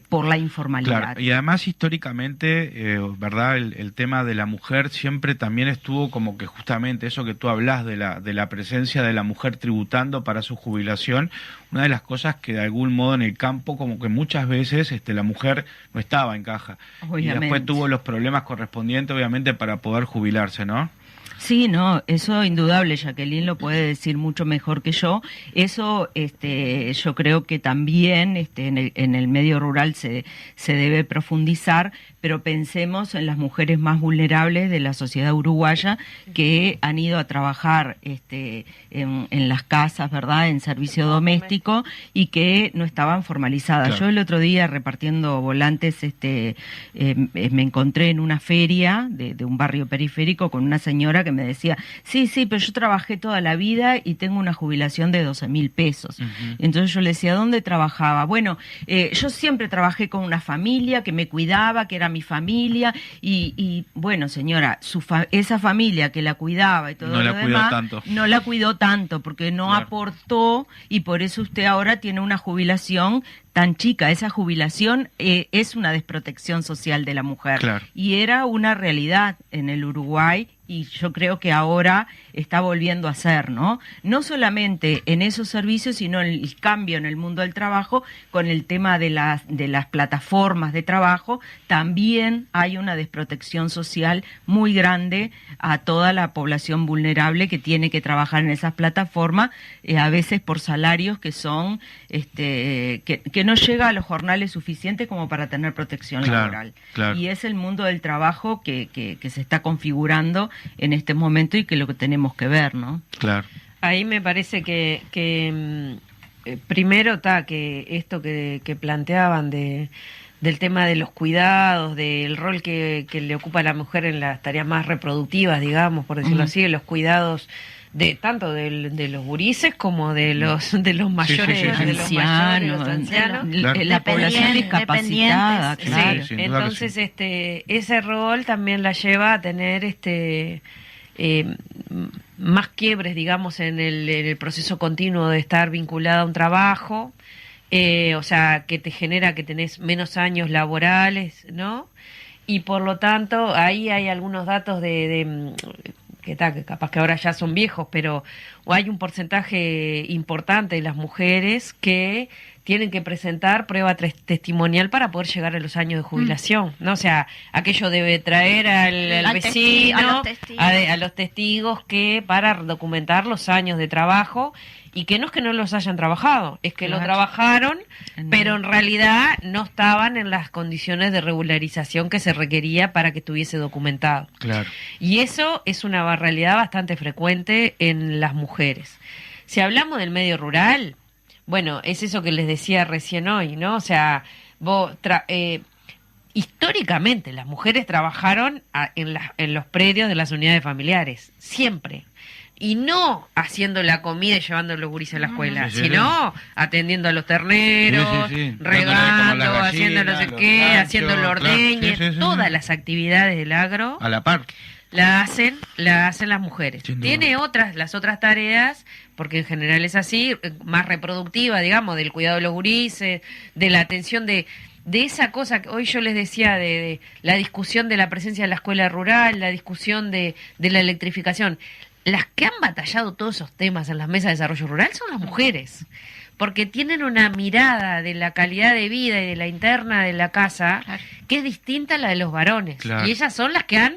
por la informalidad. Claro, y además históricamente, ¿verdad? El tema de la mujer siempre también estuvo como que justamente eso que tú hablas de la presencia de la mujer tributando para su jubilación, una de las cosas que de algún modo en el campo como que muchas veces la mujer no estaba en caja. Obviamente. Y después tuvo los problemas correspondientes obviamente para poder jubilarse, ¿no? Sí, no, eso indudable, Jacqueline lo puede decir mucho mejor que yo. Eso yo creo que también en el medio rural se debe profundizar, pero pensemos en las mujeres más vulnerables de la sociedad uruguaya que han ido a trabajar en las casas, ¿verdad?, en servicio doméstico y que no estaban formalizadas. Claro. Yo el otro día repartiendo volantes me encontré en una feria de un barrio periférico con una señora que me decía, sí, pero yo trabajé toda la vida y tengo una jubilación de 12.000 pesos. Ujú. Entonces yo le decía, ¿dónde trabajaba? Bueno, yo siempre trabajé con una familia que me cuidaba, que era mi familia, y bueno, señora, esa familia que la cuidaba y todo No lo la cuidó demás, tanto. no la cuidó tanto, porque no Claro. aportó, y por eso usted ahora tiene una jubilación tan chica. Esa jubilación es una desprotección social de la mujer. Claro. Y era una realidad en el Uruguay, y yo creo que ahora está volviendo a ser, ¿no? No solamente en esos servicios, sino en el cambio en el mundo del trabajo, con el tema de las plataformas de trabajo, también hay una desprotección social muy grande a toda la población vulnerable que tiene que trabajar en esas plataformas, a veces por salarios que son, que no llega a los jornales suficientes como para tener protección Claro, laboral. claro. Y es el mundo del trabajo que se está configurando en este momento y que lo que tenemos que ver, ¿no? Claro. Ahí me parece que primero está que esto que planteaban del tema de los cuidados, del rol que le ocupa a la mujer en las tareas más reproductivas, digamos, por decirlo así, de los cuidados de tanto de los gurises como de los mayores, sí, sí. de los mayores, los ancianos. Claro. La población discapacitada, dependientes. claro. Sí, sin duda que Entonces, sí. ese rol también la lleva a tener más quiebres, digamos, en el proceso continuo de estar vinculada a un trabajo, o sea, que te genera que tenés menos años laborales, ¿no? Y por lo tanto, ahí hay algunos datos que capaz que ahora ya son viejos, pero hay un porcentaje importante de las mujeres que tienen que presentar prueba testimonial para poder llegar a los años de jubilación, ¿no? O sea, aquello debe traer al vecino, a los testigos que para documentar los años de trabajo, y que no es que no los hayan trabajado, es que lo Claro. trabajaron, No. pero en realidad no estaban en las condiciones de regularización que se requería para que estuviese documentado. Claro. Y eso es una realidad bastante frecuente en las mujeres. Si hablamos del medio rural, bueno, es eso que les decía recién hoy, ¿no? O sea, históricamente las mujeres trabajaron en los predios de las unidades familiares, siempre. Y no haciendo la comida y llevando los gurises a la escuela, Sí, sí, sino atendiendo a los terneros, Sí, sí, sí. regando, Dándole como las haciendo no sé gallinas, qué, los ganchos, haciendo el claro. ordeñe, Sí, sí, sí, todas sí. las actividades del agro A la par. la hacen las mujeres. Sin duda. Tiene las otras tareas, porque en general es así, más reproductiva, digamos, del cuidado de los gurises, de la atención de esa cosa que hoy yo les decía, de la discusión de la presencia de la escuela rural, la discusión de la electrificación. Las que han batallado todos esos temas en las mesas de desarrollo rural son las mujeres. porque tienen una mirada de la calidad de vida y de la interna de la casa Claro. que es distinta a la de los varones. Claro. Y ellas son las que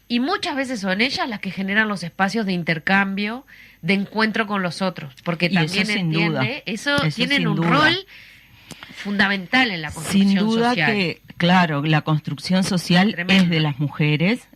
y muchas veces son ellas las que generan los espacios de intercambio, de encuentro con los otros, porque Y eso también sin duda. eso Eso tienen sin un duda. rol fundamental en la construcción Sin duda social. que, claro, la construcción social Tremendo. es de las mujeres,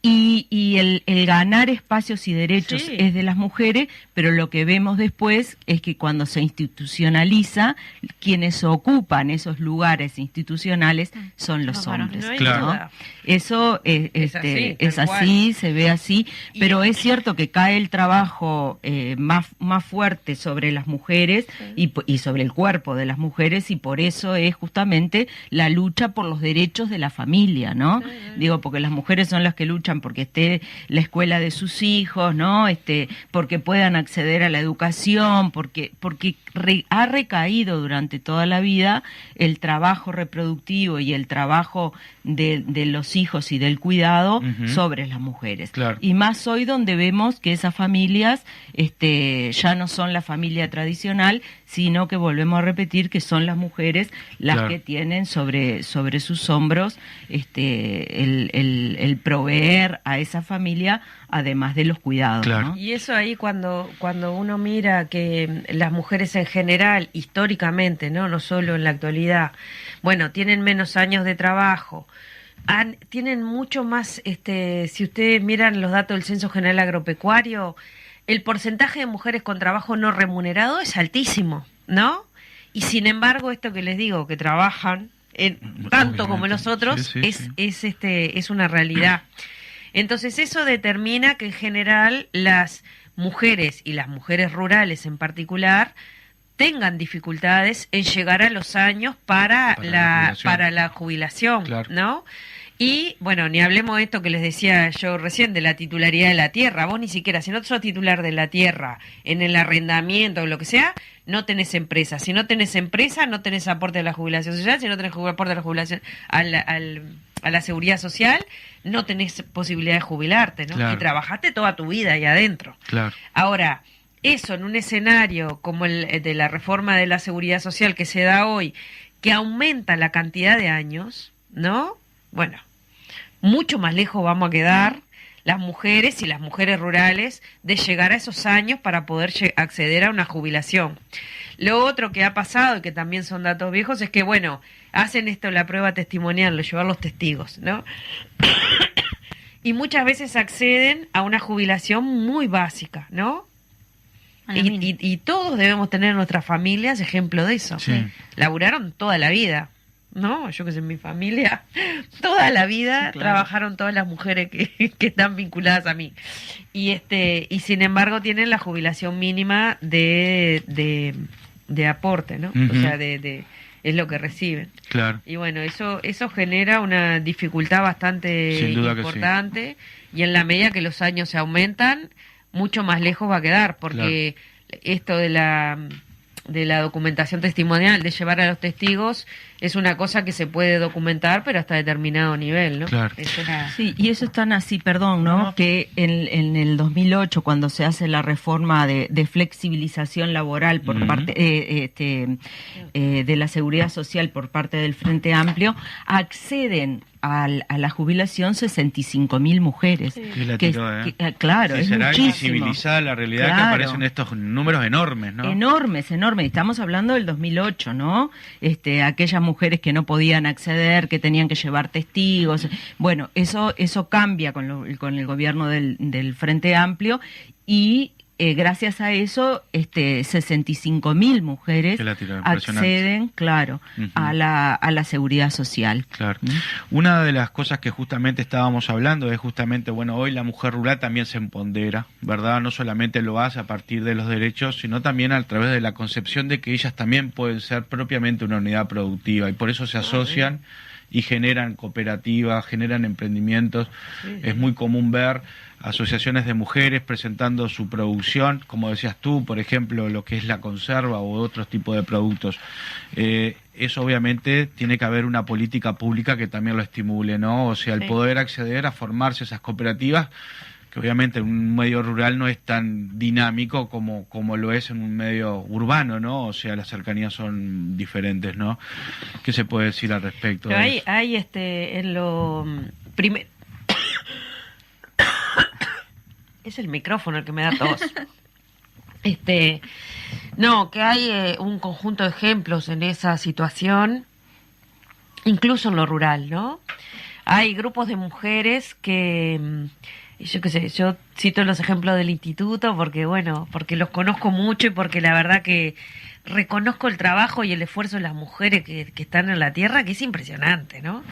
y el ganar espacios y derechos Sí. es de las mujeres, pero lo que vemos después es que cuando se institucionaliza, quienes ocupan esos lugares institucionales son los Los varones. hombres. No hay Claro. duda. Eso Es así, es tal así, se ve así, Y- pero es cierto que cae el trabajo más fuerte sobre las mujeres y sobre el cuerpo de las mujeres, y por eso es justamente la lucha por los derechos de la familia, ¿no? Digo, porque las mujeres son las que luchan porque esté la escuela de sus hijos, ¿no? Porque puedan acceder a la educación, porque ha recaído durante toda la vida el trabajo reproductivo y el trabajo de los hijos y del cuidado Ujú. sobre las mujeres. Claro. Y más hoy donde vemos que esas familias ya no son la familia tradicional, sino que volvemos a repetir que son las mujeres las Claro. que tienen sobre sus hombros el proveer a esa familia, además de los cuidados. Claro. ¿no? Y eso ahí cuando uno mira que las mujeres en general, históricamente, no solo en la actualidad, bueno, tienen menos años de trabajo, tienen mucho más, si ustedes miran los datos del Censo General Agropecuario, el porcentaje de mujeres con trabajo no remunerado es altísimo, ¿no? Y sin embargo, esto que les digo, que trabajan tanto como Obviamente. nosotros, Sí, sí, sí. es una realidad. Entonces eso determina que en general las mujeres y las mujeres rurales en particular tengan dificultades en llegar a los años para la jubilación, Claro. ¿no? Y bueno, ni hablemos de esto que les decía yo recién, de la titularidad de la tierra. Vos ni siquiera, si no sos titular de la tierra, en el arrendamiento o lo que sea, no tenés empresa. Si no tenés empresa, no tenés aporte a la jubilación social. Si no tenés aporte a la jubilación, a la seguridad social, no tenés posibilidad de jubilarte, ¿no? Claro. Y trabajaste toda tu vida ahí adentro. Claro. Ahora, eso en un escenario como el de la reforma de la seguridad social que se da hoy, que aumenta la cantidad de años, ¿no? Bueno, mucho más lejos vamos a quedar las mujeres y las mujeres rurales de llegar a esos años para poder acceder a una jubilación. Lo otro que ha pasado, y que también son datos viejos, es que, bueno, hacen esto, la prueba testimonial, llevar los testigos, ¿no? Y muchas veces acceden a una jubilación muy básica, ¿no? A la mínima. Y todos debemos tener en nuestras familias ejemplo de eso. Sí. Laburaron toda la vida, ¿no? Yo que sé, en mi familia, toda la vida Sí, claro. trabajaron todas las mujeres que están vinculadas a mí. Y sin embargo tienen la jubilación mínima de aporte, ¿no? O Ujú. sea, es lo que reciben. Claro. Y bueno, eso genera una dificultad bastante Sin duda que sí. importante, y en la medida que los años se aumentan, mucho más lejos va a quedar, porque esto de la documentación testimonial, de llevar a los testigos, es una cosa que se puede documentar, pero hasta determinado nivel, ¿no? Claro. Es una- Sí, y eso es tan así, perdón, ¿no? No. Que en el 2008, cuando se hace la reforma de flexibilización laboral por Ujú. parte de la seguridad social por parte del Frente Amplio, acceden a la jubilación 65.000 mujeres. Sí, la tiró, ¿eh? Claro, Sí, es será muchísimo. invisibilizada la realidad que Claro. aparecen estos números enormes, ¿no? Enormes. Estamos hablando del 2008, ¿no? Aquellas mujeres que no podían acceder, que tenían que llevar testigos. Bueno, eso cambia con el gobierno del Frente Amplio, y gracias a eso 65.000 mujeres Que la tiraron, impresionante. acceden, claro, Ujú. a la seguridad social. Claro. ¿Mm? Una de las cosas que justamente estábamos hablando es justamente, bueno, hoy la mujer rural también se empodera, ¿verdad? No solamente lo hace a partir de los derechos, sino también a través de la concepción de que ellas también pueden ser propiamente una unidad productiva, y por eso se asocian y generan cooperativas, generan emprendimientos. Es muy común ver asociaciones de mujeres presentando su producción, como decías tú, por ejemplo, lo que es la conserva o otros tipos de productos. Eso obviamente tiene que haber una política pública que también lo estimule, ¿no? O sea, el Sí. poder acceder a formarse esas cooperativas que obviamente en un medio rural no es tan dinámico como lo es en un medio urbano, ¿no? O sea, las cercanías son diferentes, ¿no? ¿Qué se puede decir al respecto? Pero hay en lo primero... Es el micrófono el que me da tos. No, que hay un conjunto de ejemplos en esa situación, incluso en lo rural, ¿no? Hay grupos de mujeres que, yo qué sé, yo cito los ejemplos del instituto porque los conozco mucho y porque la verdad que reconozco el trabajo y el esfuerzo de las mujeres que están en la tierra, que es impresionante, ¿no?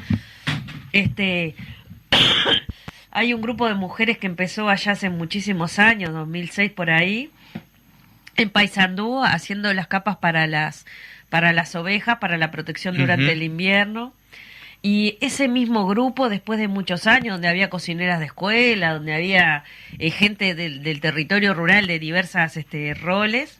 Hay un grupo de mujeres que empezó allá hace muchísimos años, 2006 por ahí, en Paysandú, haciendo las capas para las ovejas, para la protección durante el invierno. Y ese mismo grupo, después de muchos años, donde había cocineras de escuela, donde había gente del territorio rural de diversas roles,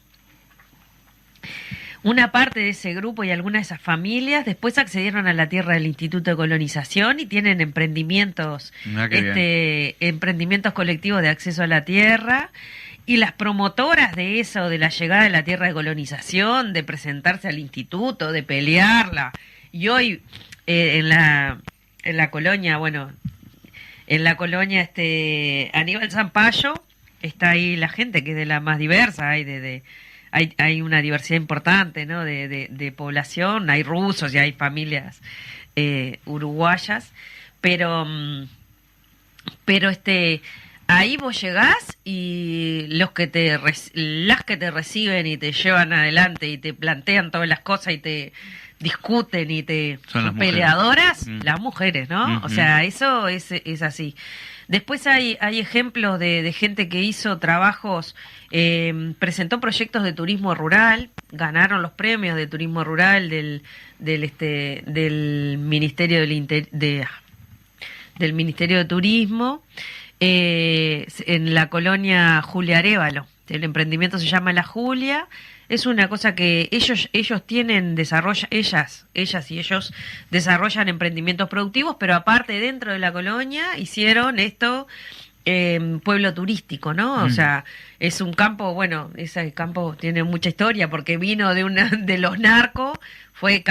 una parte de ese grupo y algunas de esas familias después accedieron a la tierra del Instituto de Colonización y tienen emprendimientos colectivos de acceso a la tierra. Y las promotoras de eso, de la llegada de la tierra de colonización, de presentarse al instituto, de pelearla. Y hoy en la colonia, Aníbal Zampayo, está ahí la gente que es de la más diversa, hay una diversidad importante, ¿no? de población, hay rusos y hay familias uruguayas, pero ahí vos llegás y las que te reciben y te llevan adelante y te plantean todas las cosas y te discuten y son las peleadoras, mujeres. Las mujeres, ¿no? O sea, eso es así. Después hay ejemplos de gente que hizo trabajos, presentó proyectos de turismo rural, ganaron los premios de turismo rural del Ministerio del Ministerio de Turismo. En la colonia Julia Arévalo. El emprendimiento se llama La Julia. Es una cosa que ellas y ellos desarrollan emprendimientos productivos, pero aparte dentro de la colonia hicieron esto pueblo turístico, ¿no? O sea, es un campo, ese campo tiene mucha historia porque vino de los narcos, fue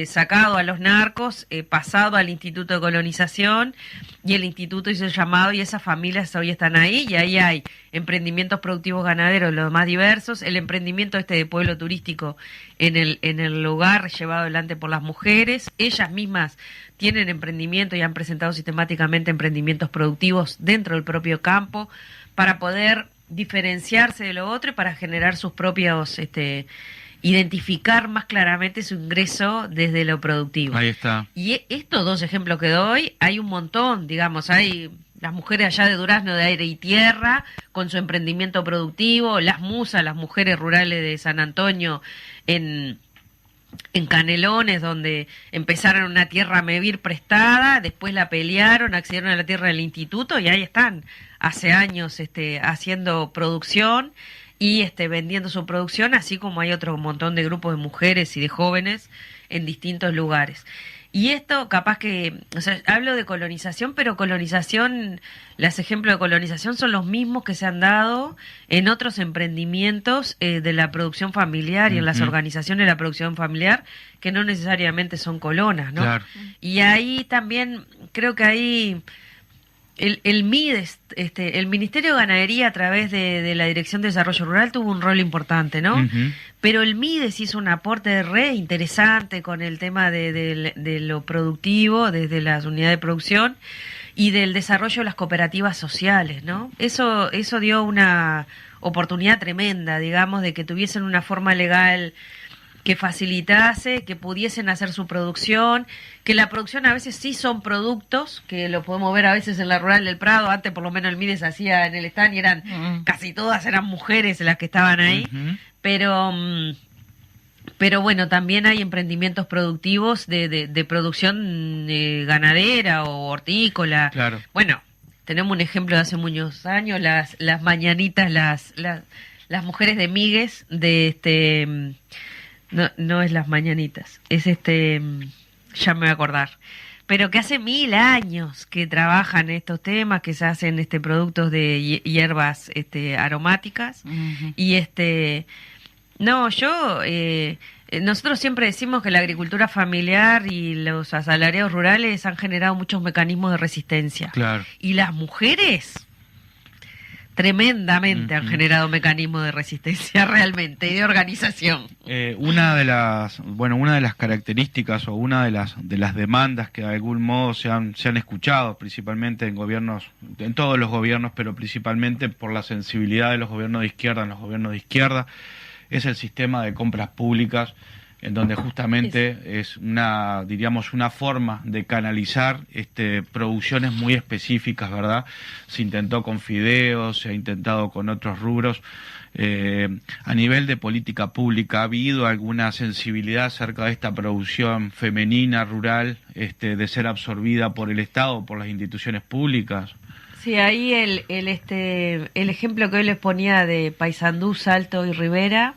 sacado a los narcos, pasado al Instituto de Colonización y el instituto hizo el llamado y esas familias hoy están ahí y ahí hay emprendimientos productivos ganaderos, los más diversos, el emprendimiento de pueblo turístico en el lugar llevado adelante por las mujeres, ellas mismas tienen emprendimiento y han presentado sistemáticamente emprendimientos productivos dentro del propio campo para poder diferenciarse de lo otro y para generar sus propios, identificar más claramente su ingreso desde lo productivo. Ahí está. Y estos dos ejemplos que doy, hay un montón, digamos, hay las mujeres allá de Durazno de Aire y Tierra con su emprendimiento productivo, las musas, las mujeres rurales de San Antonio en Canelones, donde empezaron una tierra a medir prestada, después la pelearon, accedieron a la tierra del instituto y ahí están, hace años haciendo producción y vendiendo su producción, así como hay otro montón de grupos de mujeres y de jóvenes en distintos lugares. Y esto capaz que, hablo de colonización, pero los ejemplos de colonización son los mismos que se han dado en otros emprendimientos de la producción familiar y en las organizaciones de la producción familiar, que no necesariamente son colonas, ¿no? Claro. Y ahí también, creo que ahí el MIDES, el Ministerio de Ganadería a través de la Dirección de Desarrollo Rural tuvo un rol importante, ¿no? Pero el MIDES hizo un aporte re interesante con el tema de lo productivo, desde las unidades de producción y del desarrollo de las cooperativas sociales, ¿no? Eso dio una oportunidad tremenda, digamos, de que tuviesen una forma legal que facilitase, que pudiesen hacer su producción, que la producción a veces sí son productos, que lo podemos ver a veces en la Rural del Prado, antes por lo menos el MIDES hacía en el stand y casi todas eran mujeres las que estaban ahí, pero bueno, también hay emprendimientos productivos de producción ganadera o hortícola. Claro. Bueno, tenemos un ejemplo de hace muchos años, las mañanitas, las mujeres de Migues, No es las mañanitas, es ya me voy a acordar. pero que hace 1000 años que trabajan estos temas, que se hacen productos de hierbas aromáticas. Ujú. Y no, nosotros siempre decimos que la agricultura familiar y los asalariados rurales han generado muchos mecanismos de resistencia. Claro. Y las mujeres tremendamente han generado mecanismos de resistencia realmente y de organización. Una de las características o una de las demandas que de algún modo se han escuchado, principalmente en gobiernos, en todos los gobiernos, pero principalmente por la sensibilidad de los gobiernos de izquierda, es el sistema de compras públicas, en donde justamente es una forma de canalizar producciones muy específicas, ¿verdad? Se intentó con fideos, se ha intentado con otros rubros. A nivel de política pública, ¿ha habido alguna sensibilidad acerca de esta producción femenina, rural, de ser absorbida por el Estado, por las instituciones públicas? Sí, ahí el ejemplo que hoy les ponía de Paysandú, Salto y Rivera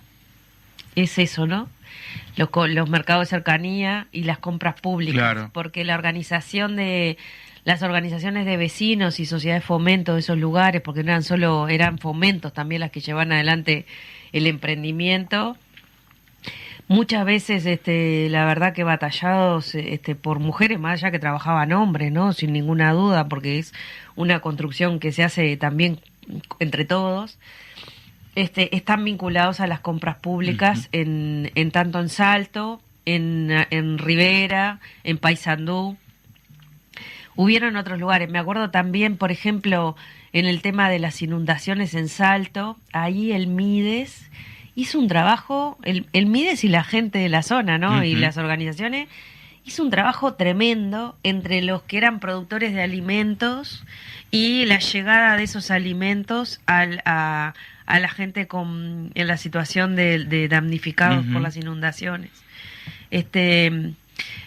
es eso, ¿no? Los mercados de cercanía y las compras públicas, claro. Porque las organizaciones de vecinos y sociedades de fomento de esos lugares, porque no eran fomentos también las que llevan adelante el emprendimiento, muchas veces la verdad que batallados por mujeres, más allá que trabajaban hombres, ¿no? Sin ninguna duda, porque es una construcción que se hace también entre todos. Están vinculados a las compras públicas en tanto en Salto, en Rivera, en Paysandú. Hubieron otros lugares. Me acuerdo también, por ejemplo, en el tema de las inundaciones en Salto, ahí el Mides hizo un trabajo, el Mides y la gente de la zona, ¿no? Y las organizaciones, hizo un trabajo tremendo entre los que eran productores de alimentos y la llegada de esos alimentos a la gente en la situación de damnificados por las inundaciones.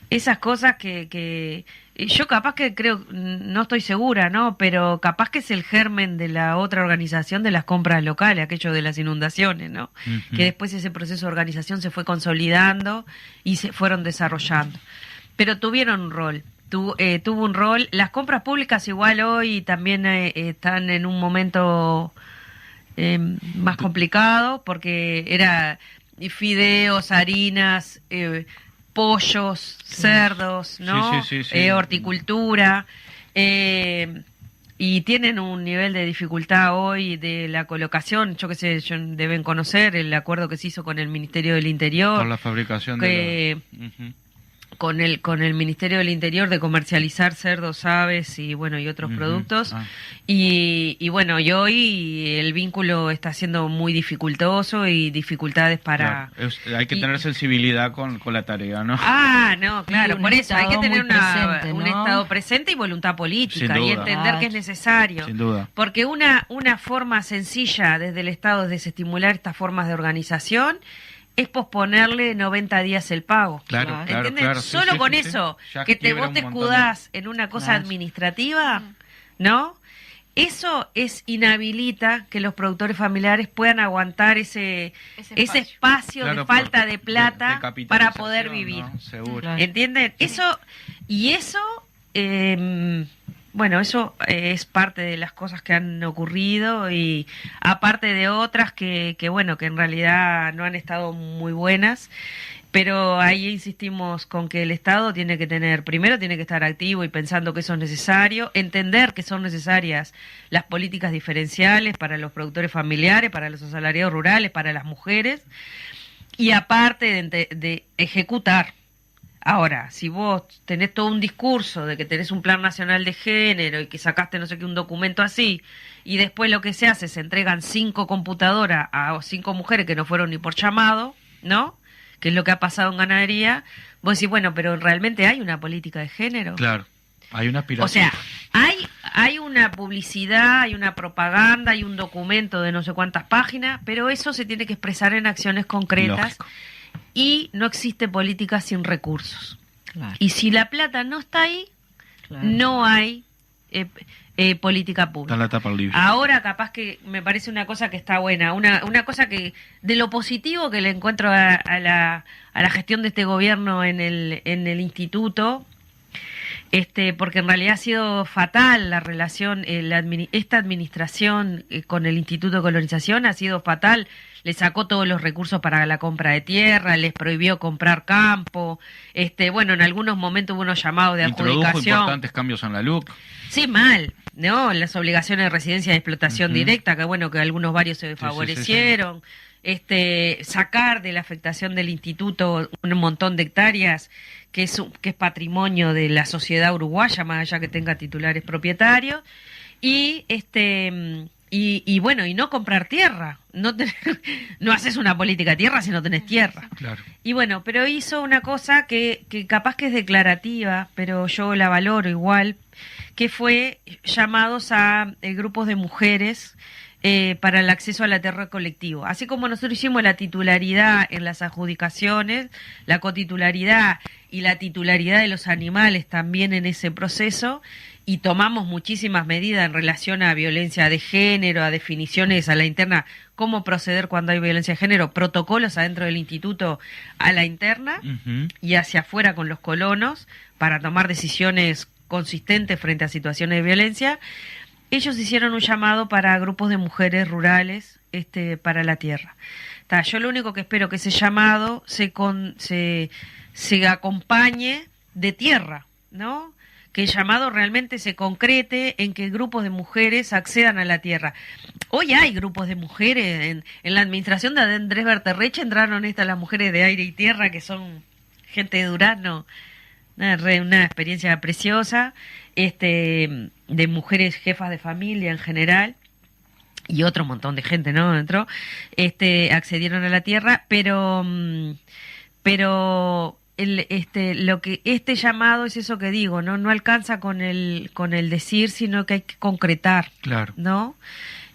Esas cosas que yo capaz que creo, no estoy segura, ¿no? Pero capaz que es el germen de la otra organización de las compras locales, aquello de las inundaciones, ¿no? Que después ese proceso de organización se fue consolidando y se fueron desarrollando. Pero tuvieron un rol. Tuvo un rol. Las compras públicas igual hoy también están en un momento más complicado, porque era fideos, harinas, pollos, cerdos, ¿no? Sí. Horticultura, y tienen un nivel de dificultad hoy de la colocación. Yo qué sé, deben conocer el acuerdo que se hizo con el Ministerio del Interior. Por la fabricación con el Ministerio del Interior de comercializar cerdos, aves y otros productos. Y hoy el vínculo está siendo muy dificultoso y dificultades para... Claro, hay que tener sensibilidad con la tarea, ¿no? No, claro, por eso hay que tener un Estado presente y voluntad política y entender que es necesario. Sin duda. Porque una forma sencilla desde el Estado es desestimular estas formas de organización, es posponerle 90 días el pago. Claro. ¿Entiendes? Solo con eso, que vos te escudás en una cosa administrativa, ¿no? Eso inhabilita que los productores familiares puedan aguantar ese espacio de falta de plata para poder vivir. ¿No? Seguro. ¿Entienden? Eso es parte de las cosas que han ocurrido, y aparte de otras que en realidad no han estado muy buenas, pero ahí insistimos con que el Estado tiene que estar activo y pensando que eso es necesario, entender que son necesarias las políticas diferenciales para los productores familiares, para los asalariados rurales, para las mujeres, y aparte de ejecutar. Ahora, si vos tenés todo un discurso de que tenés un plan nacional de género y que sacaste un documento así, y después lo que se hace, se entregan 5 computadoras a 5 mujeres que no fueron ni por llamado, ¿no? Que es lo que ha pasado en ganadería, vos decís, pero realmente hay una política de género. Claro, hay una aspiración. O sea, hay una publicidad, hay una propaganda, hay un documento de no sé cuántas páginas, pero eso se tiene que expresar en acciones concretas. Lógico. Y no existe política sin recursos. Claro. Y si la plata no está ahí, no hay política pública. Está en la tapa libre. Ahora capaz que me parece una cosa que está buena, una cosa que de lo positivo que le encuentro a la gestión de este gobierno en el instituto, porque en realidad ha sido fatal la relación, esta administración con el Instituto de Colonización ha sido fatal. Le sacó todos los recursos para la compra de tierra, les prohibió comprar campo, bueno, en algunos momentos hubo unos llamados de adjudicación. Introdujo importantes cambios en la LUC. Sí, mal, ¿no? Las obligaciones de residencia de explotación directa, que bueno, que algunos varios se favorecieron. Sí. Sacar de la afectación del instituto un montón de hectáreas que es patrimonio de la sociedad uruguaya, más allá que tenga titulares propietarios, y bueno, y no comprar tierra, no haces una política de tierra si no tenés tierra. Claro. Y bueno, pero hizo una cosa que capaz que es declarativa, pero yo la valoro igual, que fue llamados a grupos de mujeres para el acceso a la tierra colectivo. Así como nosotros hicimos la titularidad en las adjudicaciones, la cotitularidad y la titularidad de los animales también en ese proceso, y tomamos muchísimas medidas en relación a violencia de género, a definiciones a la interna, cómo proceder cuando hay violencia de género, protocolos adentro del instituto a la interna y hacia afuera con los colonos para tomar decisiones consistentes frente a situaciones de violencia. Ellos hicieron un llamado para grupos de mujeres rurales para la tierra. Yo lo único que espero que ese llamado se acompañe de tierra, ¿no? Que el llamado realmente se concrete en que grupos de mujeres accedan a la tierra. Hoy hay grupos de mujeres, en la administración de Andrés Berterreche entraron las mujeres de Aire y Tierra, que son gente de Durazno, una experiencia preciosa, de mujeres jefas de familia en general, y otro montón de gente, ¿no? Entró, accedieron a la tierra, pero lo que llamado es eso que digo, no alcanza con el decir, sino que hay que concretar, claro, ¿no?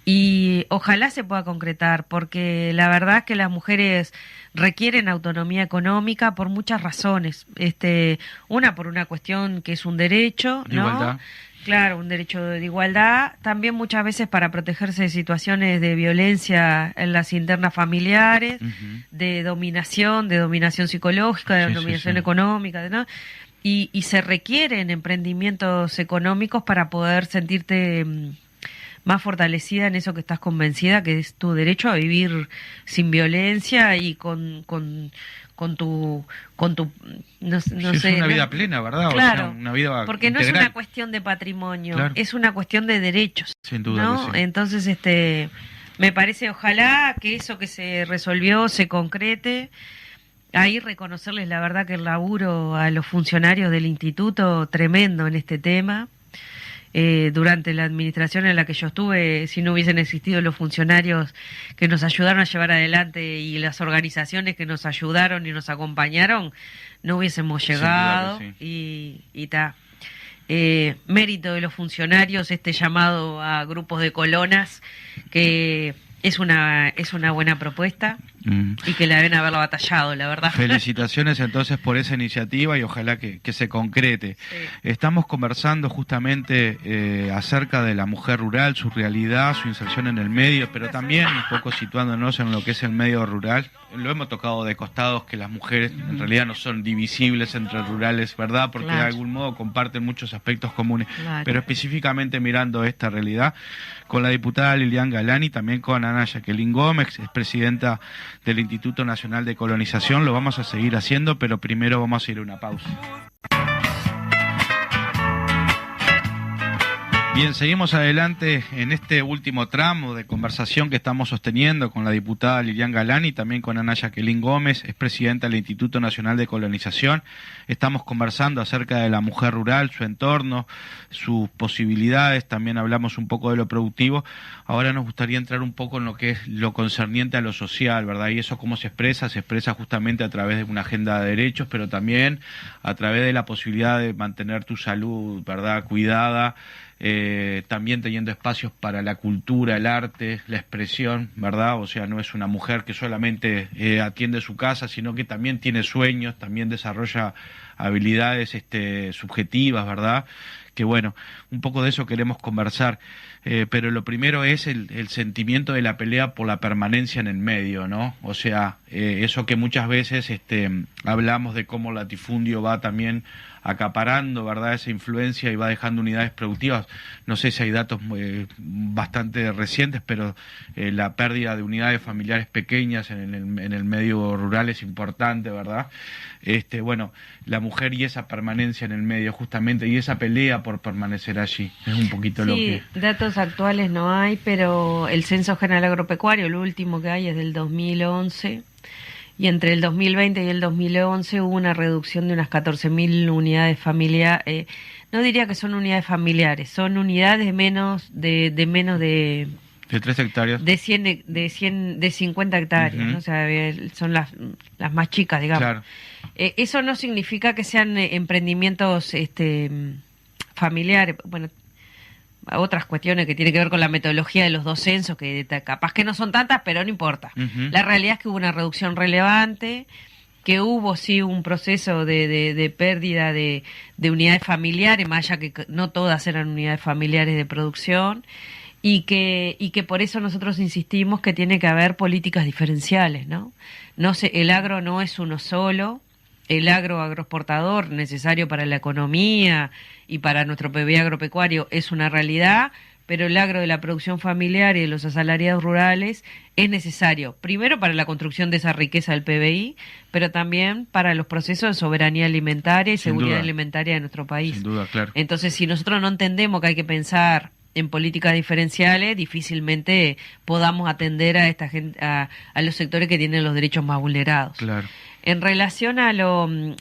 Y ojalá se pueda concretar, porque la verdad es que las mujeres requieren autonomía económica por muchas razones. Una, por una cuestión que es un derecho, de ¿no? igualdad. Claro, un derecho de igualdad. También muchas veces para protegerse de situaciones de violencia en las internas familiares, de dominación psicológica, de dominación económica, ¿no? Y se requieren emprendimientos económicos para poder sentirte más fortalecida en eso que estás convencida, que es tu derecho a vivir sin violencia y con tu no sé, una vida plena, ¿verdad? Claro, o sea, una vida porque integral. No es una cuestión de patrimonio, claro, es una cuestión de derechos, sin duda, ¿no? que sí. Entonces, me parece, ojalá que eso que se resolvió se concrete. Ahí reconocerles la verdad que el laburo a los funcionarios del instituto tremendo en este tema. Durante la administración en la que yo estuve, si no hubiesen existido los funcionarios que nos ayudaron a llevar adelante y las organizaciones que nos ayudaron y nos acompañaron, no hubiésemos llegado. Sí. Y mérito de los funcionarios, llamado a grupos de colonas, que es una buena propuesta y que la deben haberla batallado, la verdad. Felicitaciones entonces por esa iniciativa y ojalá que se concrete. Sí. Estamos conversando justamente acerca de la mujer rural, su realidad, su inserción en el medio, pero también un poco situándonos en lo que es el medio rural. Lo hemos tocado de costados, que las mujeres en realidad no son divisibles entre rurales, ¿verdad? Porque claro, de algún modo comparten muchos aspectos comunes, claro, pero específicamente mirando esta realidad, con la diputada Lilian Galani, también con Ana Jacqueline Gómez, es presidenta del Instituto Nacional de Colonización. Lo vamos a seguir haciendo, pero primero vamos a ir a una pausa. Bien, seguimos adelante en este último tramo de conversación que estamos sosteniendo con la diputada Lilian Galani y también con Ana Jacqueline Gómez, es presidenta del Instituto Nacional de Colonización. Estamos conversando acerca de la mujer rural, su entorno, sus posibilidades, también hablamos un poco de lo productivo. Ahora nos gustaría entrar un poco en lo que es lo concerniente a lo social, ¿verdad? Y eso cómo se expresa justamente a través de una agenda de derechos, pero también a través de la posibilidad de mantener tu salud, ¿verdad?, cuidada. También teniendo espacios para la cultura, el arte, la expresión, ¿verdad? O sea, no es una mujer que solamente atiende su casa, sino que también tiene sueños, también desarrolla habilidades subjetivas, ¿verdad?, que bueno, un poco de eso queremos conversar, pero lo primero es el sentimiento de la pelea por la permanencia en el medio, ¿no? O sea, eso que muchas veces hablamos de cómo el latifundio va también acaparando, ¿verdad?, esa influencia y va dejando unidades productivas. No sé si hay datos bastante recientes, pero la pérdida de unidades familiares pequeñas en el medio rural es importante, ¿verdad? Bueno, la mujer y esa permanencia en el medio justamente, y esa pelea por permanecer allí, es un poquito lo que... Sí, datos actuales no hay, pero el Censo General Agropecuario, el último que hay es del 2011, y entre el 2020 y el 2011 hubo una reducción de unas 14.000 unidades familiares. No diría que son unidades familiares, son unidades de menos de 3 hectáreas. De 50 hectáreas, ¿no? O sea, son las más chicas, digamos. Claro. Eso no significa que sean emprendimientos familiares. Bueno, otras cuestiones que tienen que ver con la metodología de los dos censos, que capaz que no son tantas, pero no importa. La realidad es que hubo una reducción relevante, que hubo sí un proceso de pérdida de unidades familiares, más allá que no todas eran unidades familiares de producción, y que por eso nosotros insistimos que tiene que haber políticas diferenciales, ¿no? El agro no es uno solo. El agroexportador necesario para la economía y para nuestro PBI agropecuario es una realidad, pero el agro de la producción familiar y de los asalariados rurales es necesario, primero para la construcción de esa riqueza del PBI, pero también para los procesos de soberanía alimentaria y seguridad alimentaria de nuestro país. Sin duda, claro. Entonces, si nosotros no entendemos que hay que pensar en políticas diferenciales, difícilmente podamos atender a esta gente, a los sectores que tienen los derechos más vulnerados. Claro. En relación a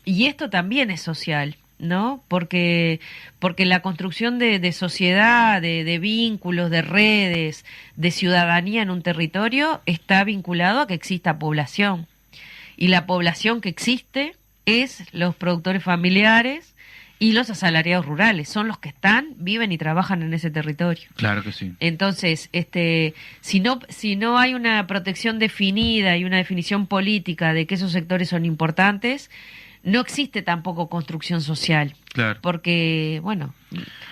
y esto también es social, ¿no? Porque la construcción de sociedad, de vínculos, de redes, de ciudadanía en un territorio está vinculado a que exista población. Y la población que existe es los productores familiares y los asalariados rurales, son los que viven y trabajan en ese territorio. Claro que sí. Entonces, si no hay una protección definida y una definición política de que esos sectores son importantes, no existe tampoco construcción social. Claro. Porque, bueno,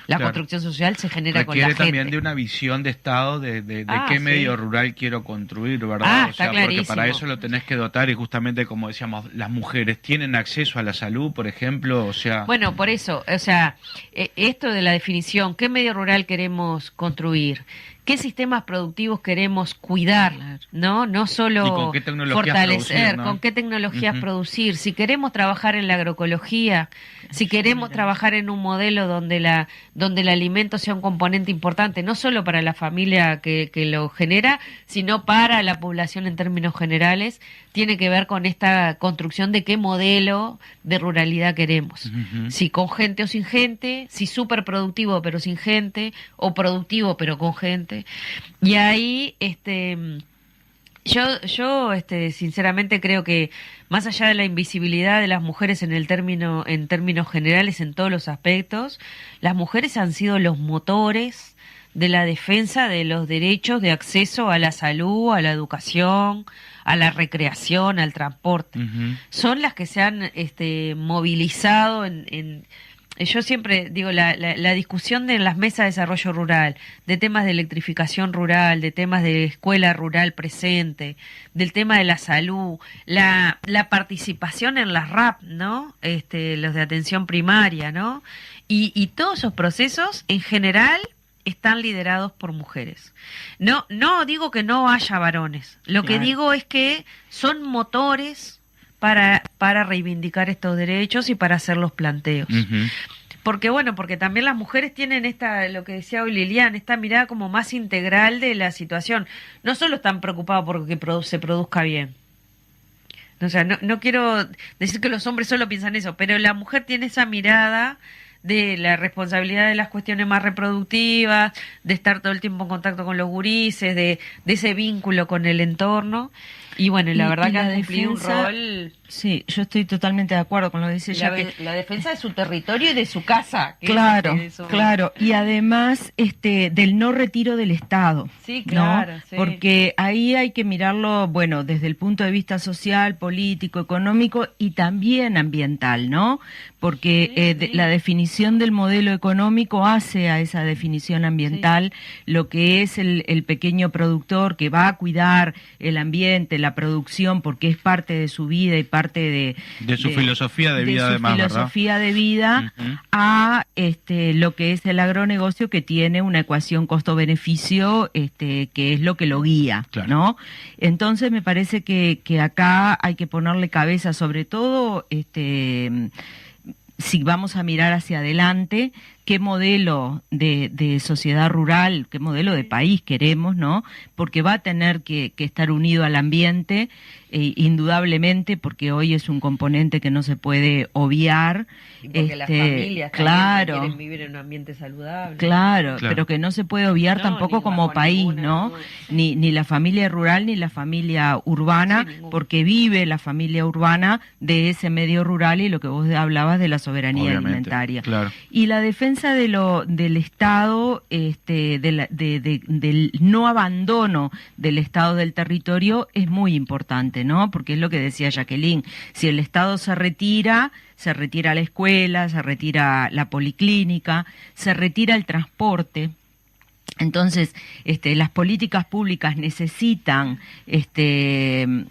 la construcción social se genera con la gente. Requiere también de una visión de Estado de qué medio rural quiero construir, ¿verdad? Está clarísimo. Porque para eso lo tenés que dotar, y justamente, como decíamos, las mujeres tienen acceso a la salud, por ejemplo, o sea... Bueno, por eso, o sea, esto de la definición, ¿qué medio rural queremos construir? ¿Qué sistemas productivos queremos cuidar? ¿No? No solo fortalecer, ¿no? ¿Con qué tecnologías producir? Si queremos trabajar en la agroecología, si queremos trabajar en un modelo donde el alimento sea un componente importante, no solo para la familia que lo genera, sino para la población en términos generales, tiene que ver con esta construcción de qué modelo de ruralidad queremos. Si con gente o sin gente, si súper productivo pero sin gente, o productivo pero con gente. Y ahí, yo sinceramente creo que más allá de la invisibilidad de las mujeres en términos generales en todos los aspectos, las mujeres han sido los motores de la defensa de los derechos de acceso a la salud, a la educación, a la recreación, al transporte. Son las que se han movilizado yo siempre digo, la discusión de las mesas de desarrollo rural, de temas de electrificación rural, de temas de escuela rural presente, del tema de la salud, la participación en las RAP, ¿no? Los de atención primaria, ¿no? Y todos esos procesos, en general, están liderados por mujeres. No digo que no haya varones. Lo que digo es que son motores para reivindicar estos derechos y para hacer los planteos. Porque también las mujeres tienen lo que decía hoy Lilian, esta mirada como más integral de la situación. No solo están preocupados porque se produzca bien. O sea, no quiero decir que los hombres solo piensan eso, pero la mujer tiene esa mirada de la responsabilidad de las cuestiones más reproductivas, de estar todo el tiempo en contacto con los gurises, de ese vínculo con el entorno. Y bueno, la verdad y que la han cumplido un defensa- rol. Sí, yo estoy totalmente de acuerdo con lo que dice ella. La defensa de su territorio y de su casa. que Claro, es, de su- claro, y además del no retiro del Estado. Sí, ¿no? claro, sí. Porque ahí hay que mirarlo, bueno, desde el punto de vista social, político, económico y también ambiental, ¿no? Porque Sí. la definición del modelo económico hace a esa definición ambiental lo que es el pequeño productor que va a cuidar el ambiente, la producción, porque es parte de su vida y parte De su filosofía de vida, su además, ¿verdad? filosofía de vida Ujú. a lo que es el agronegocio, que tiene una ecuación costo-beneficio que es lo que lo guía, Claro. ¿no? Entonces me parece que acá hay que ponerle cabeza, sobre todo si vamos a mirar hacia adelante, qué modelo de sociedad rural, qué modelo de país queremos, ¿no? Porque va a tener que estar unido al ambiente, indudablemente, porque hoy es un componente que no se puede obviar. Y porque las familias claro, también quieren vivir en un ambiente saludable. Claro, Claro. pero que no se puede obviar No, tampoco ni como bajo país, ninguna, ¿no? no, Ni la familia rural ni la familia urbana, Sí, ninguna. porque vive la familia urbana de ese medio rural y lo que vos hablabas de la soberanía Obviamente, alimentaria. claro. Y la defensa del Estado, del no abandono del Estado del territorio es muy importante, ¿no? Porque es lo que decía Jacqueline, si el Estado se retira la escuela, se retira la policlínica, se retira el transporte. Entonces, las políticas públicas necesitan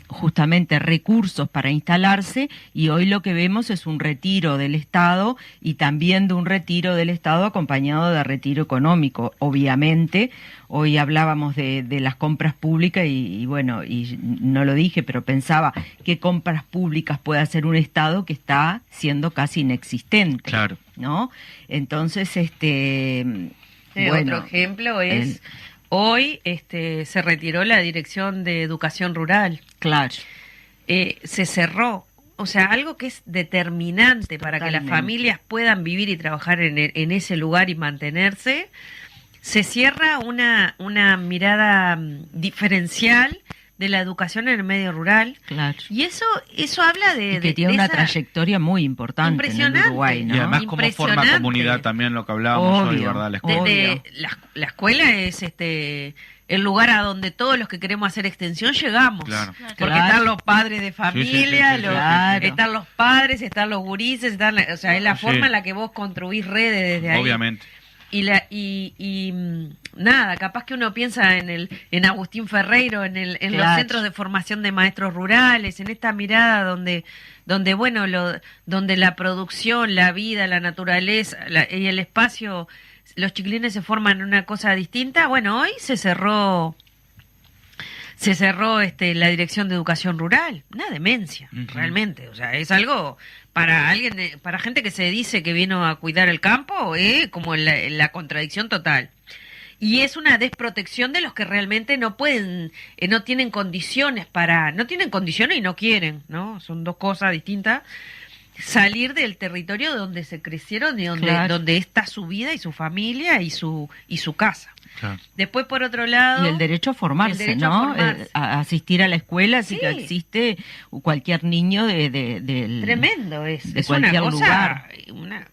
justamente recursos para instalarse, y hoy lo que vemos es un retiro del Estado, y también de un retiro del Estado acompañado de retiro económico. Obviamente, hoy hablábamos de las compras públicas y bueno, y no lo dije, pero pensaba qué compras públicas puede hacer un Estado que está siendo casi inexistente, Claro. ¿no? Entonces, bueno, otro ejemplo es, hoy se retiró la Dirección de Educación Rural. claro, Se cerró. O sea, algo que es determinante para que las Totalmente. familias puedan vivir y trabajar en ese lugar y mantenerse, se cierra una mirada diferencial de la educación en el medio rural. claro. Y eso habla Y que de tiene una esa- trayectoria muy importante en el Impresionante. Uruguay, ¿no? Y además como forma Impresionante. comunidad también, lo que hablábamos hoy, Obvio. ¿verdad? La escuela. Obvio. La escuela es el lugar a donde todos los que queremos hacer extensión llegamos. Claro. Porque Claro. están los padres de familia, sí, los- claro. están los padres, están los gurises, o sea, es la Sí. forma en la que vos construís redes desde ahí. Obviamente. Nada, capaz que uno piensa en Agustín Ferreiro, en los Claro. centros de formación de maestros rurales, en esta mirada donde bueno, donde la producción, la vida, la naturaleza y el espacio, los chiquilines se forman en una cosa distinta. Bueno, hoy se cerró la Dirección de Educación Rural, una demencia, Ujú. realmente, o sea, es algo para alguien, para gente que se dice que vino a cuidar el campo, como la contradicción total. Y es una desprotección de los que realmente no pueden, no tienen condiciones y no quieren, ¿no? Son dos cosas distintas. Salir del territorio donde se crecieron y Claro. donde está su vida y su familia y su casa. Claro. Después, por otro lado... Y el derecho a formarse, el derecho a ¿no? formarse. A asistir a la escuela, así Sí. que existe cualquier niño del... Tremendo es. de Es una cualquier cosa... lugar. una-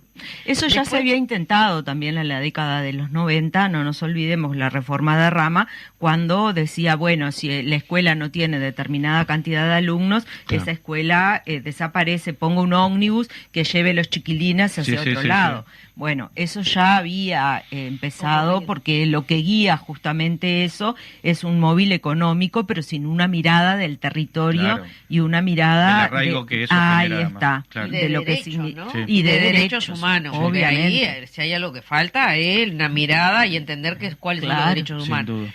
Eso ya Después- se había intentado también en la década de los 90, no nos olvidemos la reforma de Rama, cuando decía, bueno, si la escuela no tiene determinada cantidad de alumnos, Claro. esa escuela desaparece, ponga un ómnibus que lleve los chiquilines hacia Sí, sí, otro sí, lado. sí. Bueno, eso ya había empezado, Ocurrido. porque lo que guía justamente eso es un móvil económico, pero sin una mirada del territorio Claro. y una mirada... El arraigo que eso ahí genera, está. además. Claro. De lo que derecho, significa. ¿no? Sí. Y de derechos humanos. Porque ahí, obviamente. si hay algo que falta, es una mirada y entender cuáles son los Claro. derechos Sin humanos. duda.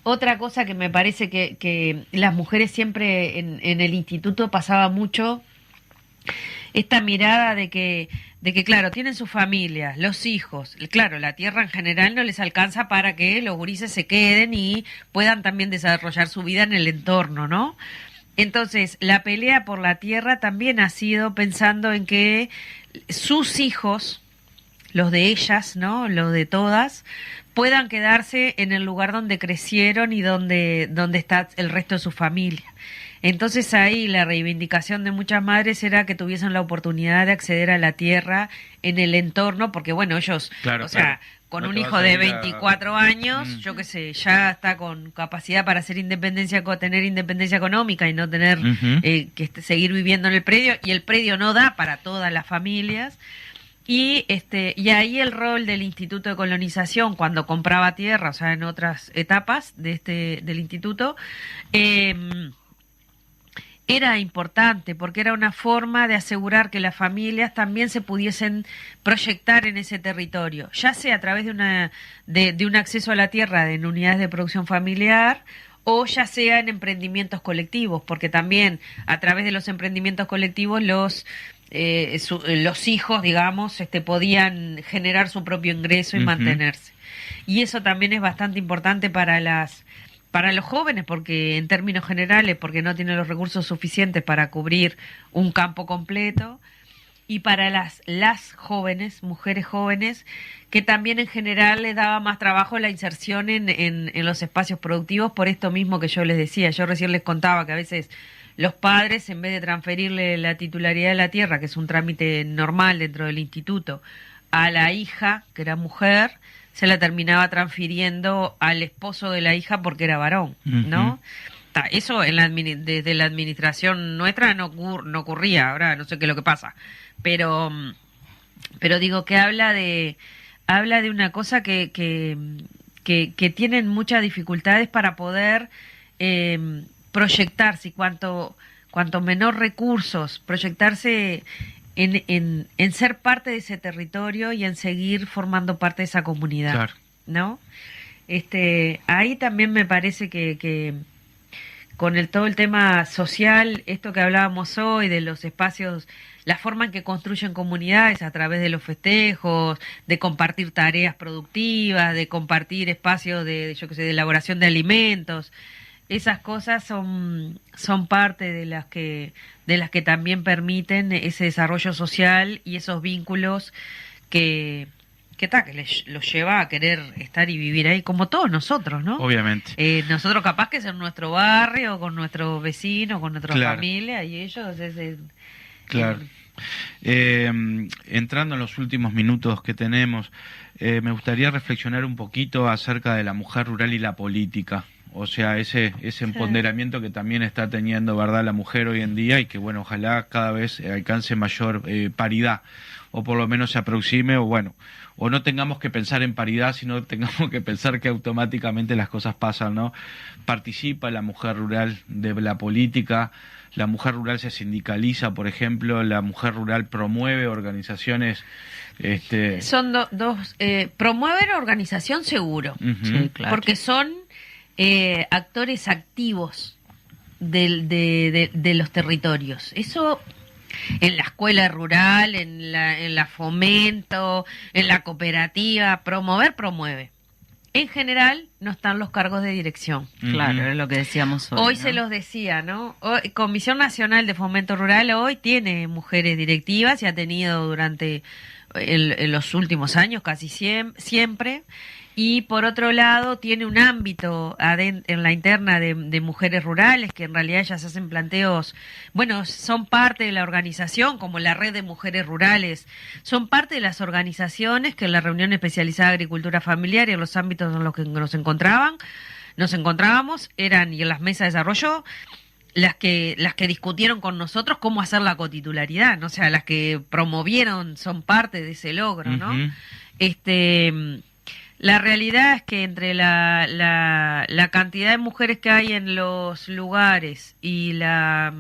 Otra cosa que me parece que las mujeres siempre en el instituto pasaba mucho, esta mirada de que claro, tienen sus familias, los hijos, claro, la tierra en general no les alcanza para que los gurises se queden y puedan también desarrollar su vida en el entorno, ¿no? Entonces, la pelea por la tierra también ha sido pensando en que sus hijos, los de ellas, ¿no? Los de todas, puedan quedarse en el lugar donde crecieron y donde está el resto de su familia. Entonces ahí la reivindicación de muchas madres era que tuviesen la oportunidad de acceder a la tierra en el entorno, porque bueno, ellos, Claro, o sea, claro. con No un te hijo vas a de ir a- 24 años, yo qué sé, ya está con capacidad para hacer independencia, tener independencia económica y no tener Ujú. seguir viviendo en el predio, y el predio no da para todas las familias. Y ahí el rol del Instituto de Colonización cuando compraba tierra, o sea, en otras etapas del instituto, era importante porque era una forma de asegurar que las familias también se pudiesen proyectar en ese territorio, ya sea a través de un acceso a la tierra en unidades de producción familiar, o ya sea en emprendimientos colectivos, porque también a través de los emprendimientos colectivos los hijos, digamos, podían generar su propio ingreso y Ujú. mantenerse. Y eso también es bastante importante para los jóvenes, porque en términos generales, porque no tienen los recursos suficientes para cubrir un campo completo, y para las jóvenes, mujeres jóvenes, que también en general les daba más trabajo la inserción en los espacios productivos, por esto mismo que yo les decía. Yo recién les contaba que a veces los padres, en vez de transferirle la titularidad de la tierra, que es un trámite normal dentro del instituto, a la hija, que era mujer, se la terminaba transfiriendo al esposo de la hija porque era varón, ¿no? Ujú. Eso desde la administración nuestra no ocurría, ahora no sé qué es lo que pasa, pero digo que habla de una cosa que tienen muchas dificultades para poder proyectarse, y cuanto menor recursos, proyectarse en ser parte de ese territorio y en seguir formando parte de esa comunidad, Claro. ¿no? Ahí también me parece que con todo el tema social, esto que hablábamos hoy de los espacios, la forma en que construyen comunidades a través de los festejos, de compartir tareas productivas, de compartir espacios de elaboración de alimentos, esas cosas son parte de las que también permiten ese desarrollo social y esos vínculos que los lleva a querer estar y vivir ahí, como todos nosotros, ¿no? Obviamente. Nosotros capaz que es en nuestro barrio, con nuestros vecinos, con nuestra Claro. familia, y ellos Claro. Entrando en los últimos minutos que tenemos, me gustaría reflexionar un poquito acerca de la mujer rural y la política. O sea, ese empoderamiento que también está teniendo, ¿verdad?, la mujer hoy en día, y que, bueno, ojalá cada vez alcance mayor paridad, o por lo menos se aproxime, o no tengamos que pensar en paridad, sino tengamos que pensar que automáticamente las cosas pasan, ¿no? Participa la mujer rural de la política, la mujer rural se sindicaliza, por ejemplo, la mujer rural promueve organizaciones. Son dos. Promueven organización seguro, Ujú. Sí, claro. porque son actores activos de los territorios. Eso en la escuela rural, en la fomento, en la cooperativa, promueve. En general no están los cargos de dirección. Claro, es lo que decíamos hoy. Hoy ¿no? se los decía, ¿no? Comisión Nacional de Fomento Rural hoy tiene mujeres directivas y ha tenido durante en los últimos años casi siempre. Y por otro lado tiene un ámbito en la interna de mujeres rurales, que en realidad ellas hacen planteos, bueno, son parte de la organización, como la Red de Mujeres Rurales, son parte de las organizaciones que en la Reunión Especializada de Agricultura Familiar y en los ámbitos en los que nos encontrábamos, eran, y en las mesas de desarrollo, las que discutieron con nosotros cómo hacer la cotitularidad, ¿no? O sea, las que promovieron son parte de ese logro, ¿no? Ujú. La realidad es que entre la cantidad de mujeres que hay en los lugares y la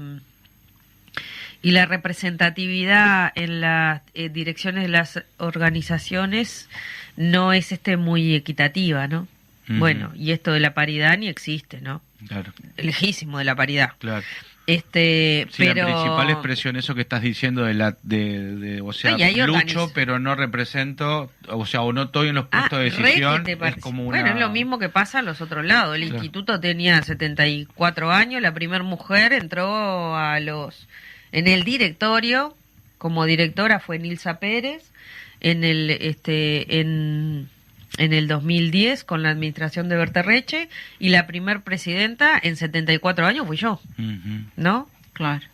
representatividad en las direcciones de las organizaciones no es muy equitativa, ¿no? Ujú. Bueno, y esto de la paridad ni existe, ¿no? Claro, Lejísimo de la paridad. claro. Sí, Sí, pero la principal expresión, eso que estás diciendo o sea, Ay, hay lucho, pero no represento, o sea, o no estoy en los puestos de re decisión, que te es como una... Bueno, es lo mismo que pasa a los otros lados. El Claro. instituto tenía 74 años, la primera mujer entró en el directorio, como directora fue Nilsa Pérez, en en el 2010 con la administración de Berterreche, y la primer presidenta en 74 años fui yo, ¿no? Claro.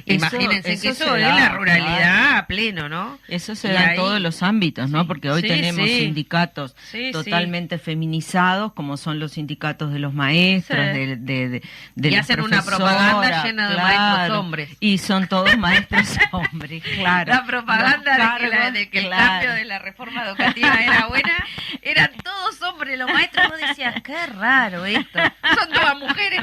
Imagínense que eso es la ruralidad a pleno, ¿no? Eso se da en todos los ámbitos, ¿no? Porque hoy tenemos sindicatos totalmente feminizados, como son los sindicatos de los maestros, de y las hacen una propaganda llena de maestros hombres. Y son todos maestros hombres, claro. La propaganda de que el cambio de la reforma educativa era buena, eran todos hombres, los maestros. Vos decías, qué raro esto, son todas mujeres.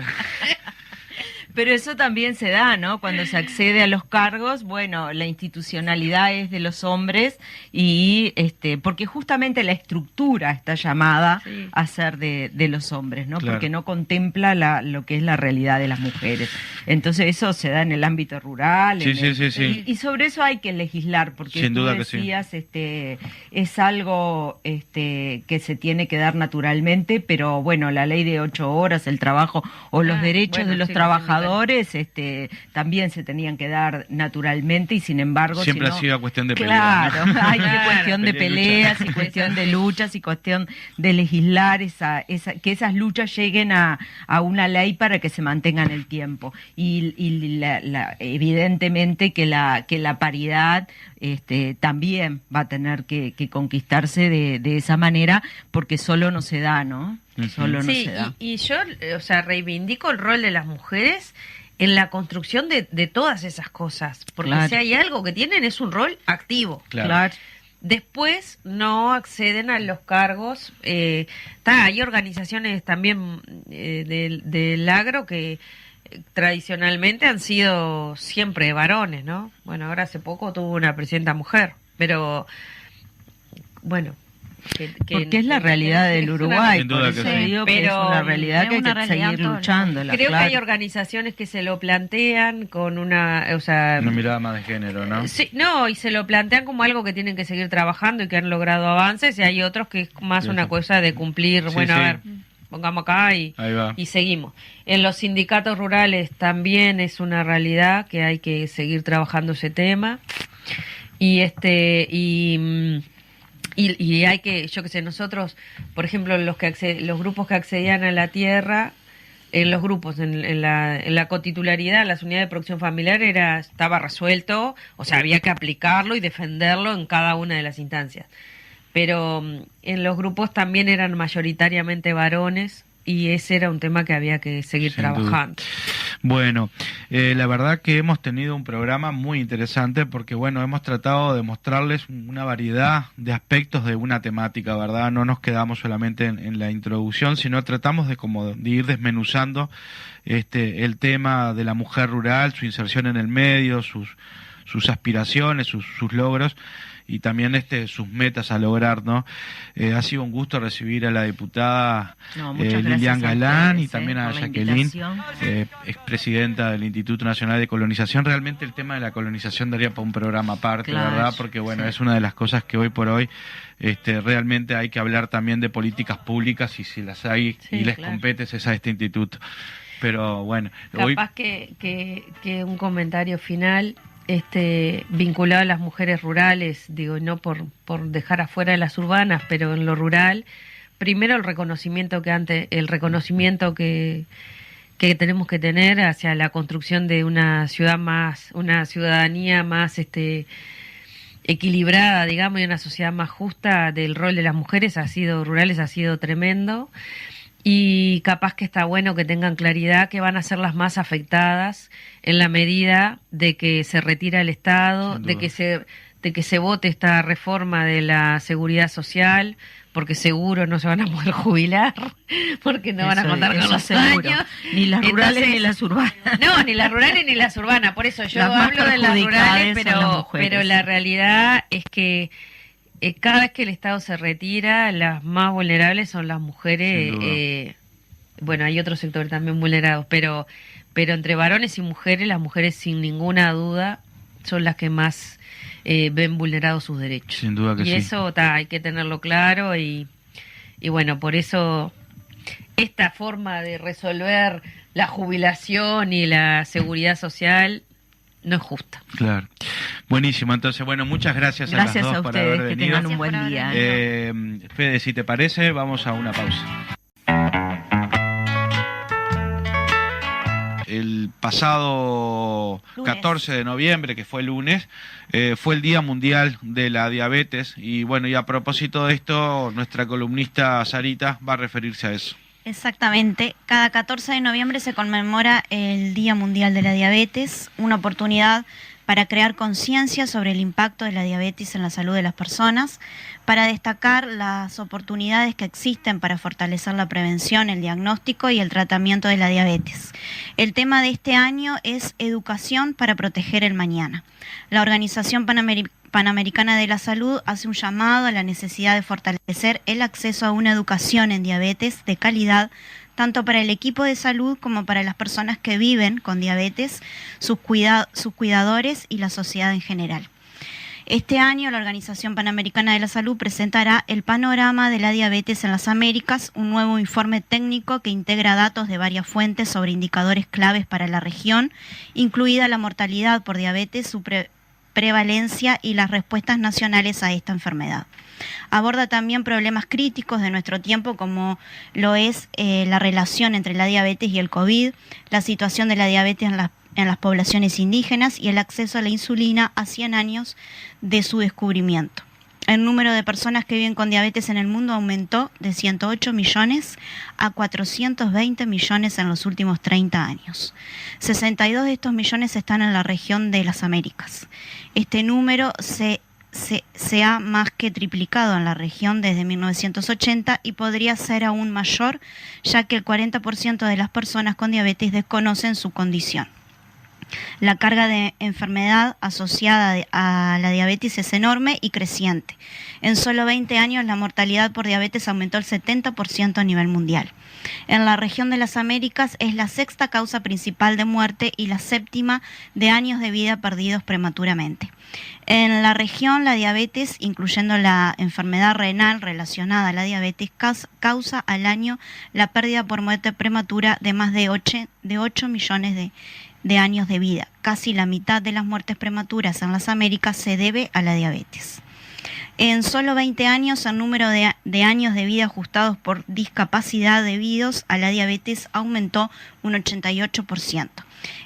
Pero eso también se da, ¿no? Cuando se accede a los cargos, bueno, la institucionalidad es de los hombres y porque justamente la estructura está llamada a ser de los hombres, ¿no? Claro. Porque no contempla lo que es la realidad de las mujeres. Entonces eso se da en el ámbito rural. Sí. Y sobre eso hay que legislar, porque Sin tú duda decías, es algo que se tiene que dar naturalmente, pero bueno, la ley de 8 horas, el trabajo o los derechos de los trabajadores también se tenían que dar naturalmente, y sin embargo siempre ha sido cuestión de peleas. peleas, ¿no? Hay cuestión de peleas y cuestión de luchas y cuestión de legislar que esas luchas lleguen a una ley para que se mantenga en el tiempo, y evidentemente que la paridad también va a tener que conquistarse de esa manera, porque solo no se da, ¿no? Solo no se da. Y yo, reivindico el rol de las mujeres en la construcción de todas esas cosas, porque si hay algo que tienen es un rol activo. Claro. Después no acceden a los cargos. Hay organizaciones también del agro que tradicionalmente han sido siempre varones, ¿no? Bueno, ahora hace poco tuvo una presidenta mujer, pero bueno, porque es la realidad del Uruguay, por eso digo que es una realidad que hay que seguir luchando. Creo que hay organizaciones que se lo plantean con una mirada más de género, ¿no? Sí, y se lo plantean como algo que tienen que seguir trabajando y que han logrado avances, y hay otros que es más una cosa de cumplir, a ver, pongamos acá y seguimos. En los sindicatos rurales también es una realidad que hay que seguir trabajando ese tema, y hay que, yo qué sé, nosotros, por ejemplo, los grupos que accedían a la tierra, en los grupos, en la cotitularidad, las unidades de producción familiar estaba resuelto, había que aplicarlo y defenderlo en cada una de las instancias. Pero en los grupos también eran mayoritariamente varones, y ese era un tema que había que seguir trabajando. Bueno, la verdad que hemos tenido un programa muy interesante, porque hemos tratado de mostrarles una variedad de aspectos de una temática, ¿verdad? No nos quedamos solamente en la introducción, sino tratamos de ir desmenuzando el tema de la mujer rural, su inserción en el medio, sus aspiraciones, sus logros, y también sus metas a lograr, ¿no? Ha sido un gusto recibir a la diputada Lilian Galán y también a Jacqueline, expresidenta del Instituto Nacional de Colonización. Realmente el tema de la colonización daría para un programa aparte, ¿verdad? Porque es una de las cosas que hoy por hoy realmente hay que hablar también de políticas públicas, y si las hay y les compete es a este instituto. Pero capaz que un comentario final vinculado a las mujeres rurales, no por dejar afuera de las urbanas, pero en lo rural, primero el reconocimiento que tenemos que tener hacia la construcción de una ciudadanía más equilibrada, digamos, y una sociedad más justa, del rol de las mujeres rurales ha sido tremendo. Y capaz que está bueno que tengan claridad que van a ser las más afectadas en la medida de que se retira el Estado, de que se vote esta reforma de la seguridad social, porque seguro no se van a poder jubilar, porque no van a contar con los años. Ni las rurales ni las urbanas. No, ni las rurales ni las urbanas. Por eso yo hablo de las rurales, pero la realidad es que cada vez que el Estado se retira, las más vulnerables son las mujeres. Hay otros sectores también vulnerados, pero entre varones y mujeres, las mujeres sin ninguna duda son las que más ven vulnerados sus derechos. Sin duda que sí. Y eso hay que tenerlo claro, y por eso esta forma de resolver la jubilación y la seguridad social no es justa. Claro. Buenísimo. Entonces, bueno, muchas gracias a las dos a por ustedes, haber que venido. tengan un buen día. Fede, si te parece, vamos a una pausa. El pasado Lunes. 14 de noviembre, que fue el lunes, fue el Día Mundial de la Diabetes. Y bueno, y a propósito de esto, nuestra columnista Sarita va a referirse a eso. Exactamente. Cada 14 de noviembre se conmemora el Día Mundial de la Diabetes, una oportunidad para crear conciencia sobre el impacto de la diabetes en la salud de las personas, para destacar las oportunidades que existen para fortalecer la prevención, el diagnóstico y el tratamiento de la diabetes. El tema de este año es Educación para proteger el mañana. La Organización Panamericana de la Salud hace un llamado a la necesidad de fortalecer el acceso a una educación en diabetes de calidad, tanto para el equipo de salud como para las personas que viven con diabetes, sus cuidadores y la sociedad en general. Este año la Organización Panamericana de la Salud presentará el panorama de la diabetes en las Américas, un nuevo informe técnico que integra datos de varias fuentes sobre indicadores claves para la región, incluida la mortalidad por diabetes, su prevalencia y las respuestas nacionales a esta enfermedad. Aborda también problemas críticos de nuestro tiempo, como lo es la relación entre la diabetes y el COVID, la situación de la diabetes en las poblaciones indígenas y el acceso a la insulina a 100 años de su descubrimiento. El número de personas que viven con diabetes en el mundo aumentó de 108 millones a 420 millones en los últimos 30 años. 62 de estos millones están en la región de las Américas. Este número se ha más que triplicado en la región desde 1980 y podría ser aún mayor, ya que el 40% de las personas con diabetes desconocen su condición. La carga de enfermedad asociada a la diabetes es enorme y creciente. En solo 20 años la mortalidad por diabetes aumentó el 70% a nivel mundial. En la región de las Américas es la sexta causa principal de muerte y la séptima de años de vida perdidos prematuramente. En la región, la diabetes, incluyendo la enfermedad renal relacionada a la diabetes, causa al año la pérdida por muerte prematura de más de 8 millones de años de vida. Casi la mitad de las muertes prematuras en las Américas se debe a la diabetes. En solo 20 años, el número de años de vida ajustados por discapacidad debidos a la diabetes aumentó un 88%.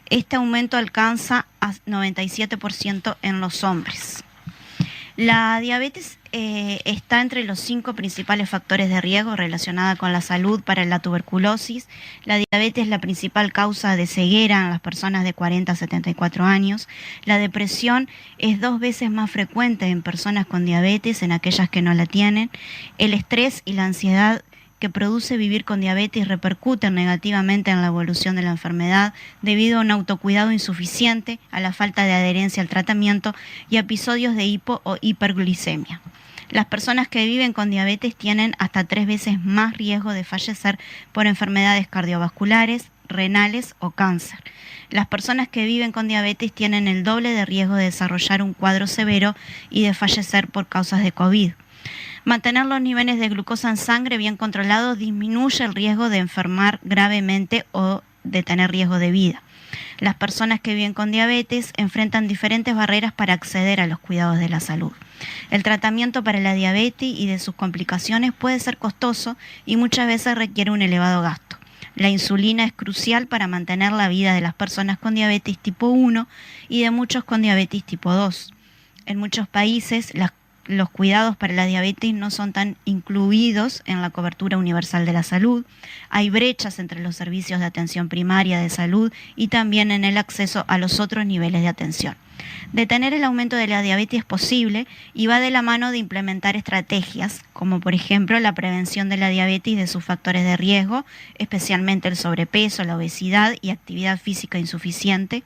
Este aumento alcanza a 97% en los hombres. La diabetes está entre los 5 principales factores de riesgo relacionada con la salud para la tuberculosis. La diabetes es la principal causa de ceguera en las personas de 40 a 74 años. La depresión es 2 veces más frecuente en personas con diabetes en aquellas que no la tienen. El estrés y la ansiedad que produce vivir con diabetes repercuten negativamente en la evolución de la enfermedad debido a un autocuidado insuficiente, a la falta de adherencia al tratamiento y a episodios de hipo o hiperglicemia. Las personas que viven con diabetes tienen hasta 3 veces más riesgo de fallecer por enfermedades cardiovasculares, renales o cáncer. Las personas que viven con diabetes tienen el doble de riesgo de desarrollar un cuadro severo y de fallecer por causas de COVID. Mantener los niveles de glucosa en sangre bien controlados disminuye el riesgo de enfermar gravemente o de tener riesgo de vida. Las personas que viven con diabetes enfrentan diferentes barreras para acceder a los cuidados de la salud. El tratamiento para la diabetes y de sus complicaciones puede ser costoso y muchas veces requiere un elevado gasto. La insulina es crucial para mantener la vida de las personas con diabetes tipo 1 y de muchos con diabetes tipo 2. En muchos países, los cuidados para la diabetes no son tan incluidos en la cobertura universal de la salud. Hay brechas entre los servicios de atención primaria de salud y también en el acceso a los otros niveles de atención. Detener el aumento de la diabetes es posible y va de la mano de implementar estrategias, como por ejemplo la prevención de la diabetes y de sus factores de riesgo, especialmente el sobrepeso, la obesidad y actividad física insuficiente,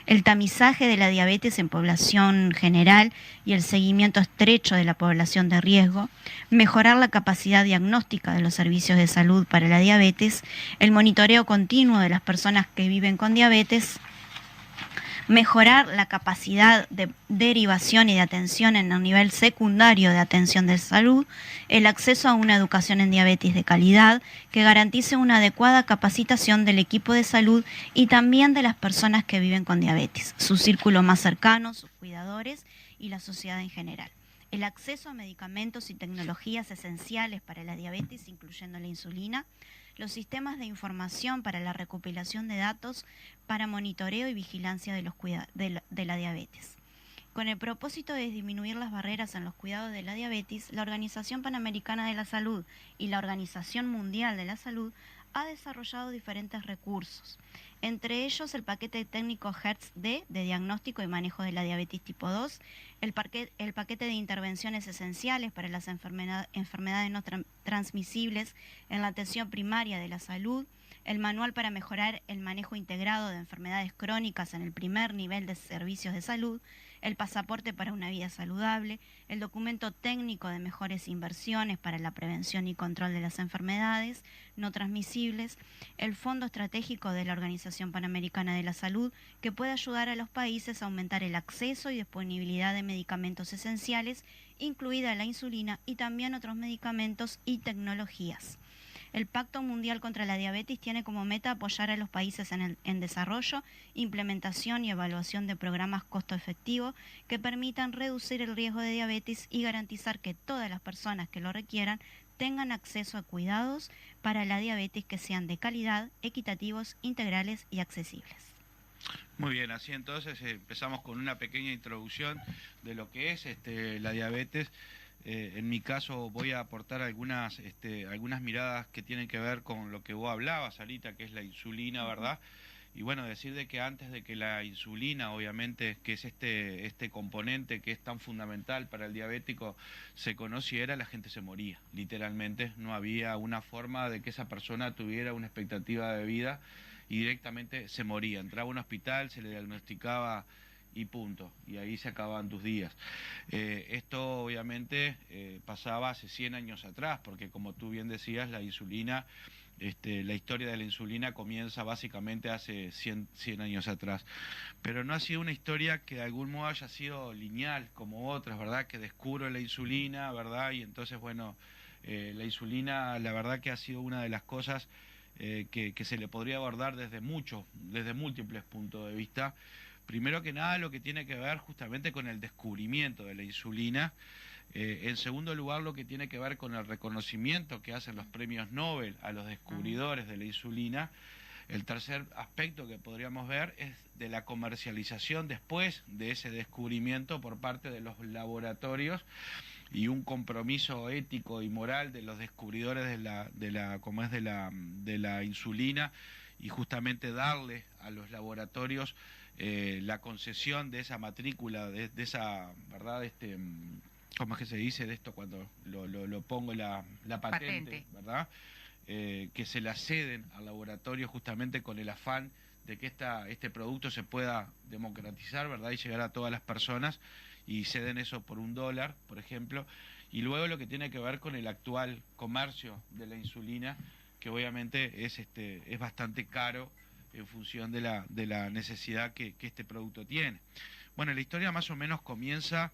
el tamizaje de la diabetes en población general y el seguimiento estrecho de la población de riesgo, mejorar la capacidad diagnóstica de los servicios de salud para la diabetes, el monitoreo continuo de las personas que viven con diabetes, mejorar la capacidad de derivación y de atención en el nivel secundario de atención de salud, el acceso a una educación en diabetes de calidad que garantice una adecuada capacitación del equipo de salud y también de las personas que viven con diabetes, su círculo más cercano, sus cuidadores y la sociedad en general. El acceso a medicamentos y tecnologías esenciales para la diabetes, incluyendo la insulina, los sistemas de información para la recopilación de datos para monitoreo y vigilancia de la diabetes. Con el propósito de disminuir las barreras en los cuidados de la diabetes, la Organización Panamericana de la Salud y la Organización Mundial de la Salud ha desarrollado diferentes recursos, entre ellos el paquete técnico HERTZ-D de diagnóstico y manejo de la diabetes tipo 2, el paquete de intervenciones esenciales para las enfermedades no transmisibles en la atención primaria de la salud, el manual para mejorar el manejo integrado de enfermedades crónicas en el primer nivel de servicios de salud, el pasaporte para una vida saludable, el documento técnico de mejores inversiones para la prevención y control de las enfermedades no transmisibles, el Fondo Estratégico de la Organización Panamericana de la Salud, que puede ayudar a los países a aumentar el acceso y disponibilidad de medicamentos esenciales, incluida la insulina y también otros medicamentos y tecnologías. El Pacto Mundial contra la Diabetes tiene como meta apoyar a los países en desarrollo, implementación y evaluación de programas costo efectivos que permitan reducir el riesgo de diabetes y garantizar que todas las personas que lo requieran tengan acceso a cuidados para la diabetes que sean de calidad, equitativos, integrales y accesibles. Muy bien, así entonces empezamos con una pequeña introducción de lo que es la diabetes. En mi caso voy a aportar algunas miradas que tienen que ver con lo que vos hablabas, Sarita, que es la insulina, ¿verdad? Y bueno, decir de que antes de que la insulina, obviamente, que es este componente que es tan fundamental para el diabético, se conociera, la gente se moría, literalmente. No había una forma de que esa persona tuviera una expectativa de vida y directamente se moría. Entraba a un hospital, se le diagnosticaba y punto, y ahí se acababan tus días. Esto obviamente pasaba hace 100 años atrás, porque como tú bien decías, la insulina, la historia de la insulina comienza básicamente hace 100 años atrás, pero no ha sido una historia que de algún modo haya sido lineal como otras, ¿verdad? Que descubro la insulina, ¿verdad? Y entonces, bueno, la insulina, la verdad que ha sido una de las cosas que se le podría abordar desde múltiples puntos de vista. Primero que nada, lo que tiene que ver justamente con el descubrimiento de la insulina. En segundo lugar, lo que tiene que ver con el reconocimiento que hacen los premios Nobel a los descubridores de la insulina. El tercer aspecto que podríamos ver es de la comercialización después de ese descubrimiento por parte de los laboratorios y un compromiso ético y moral de los descubridores de la insulina, y justamente darle a los laboratorios la concesión de esa matrícula, de esa, ¿verdad? ¿Cómo es que se dice de esto cuando lo pongo la patente, ¿verdad? Que se la ceden al laboratorio justamente con el afán de que este producto se pueda democratizar, ¿verdad? Y llegar a todas las personas, y ceden eso por $1, por ejemplo. Y luego lo que tiene que ver con el actual comercio de la insulina, que obviamente es bastante caro en función de la necesidad que este producto tiene. Bueno, la historia más o menos comienza,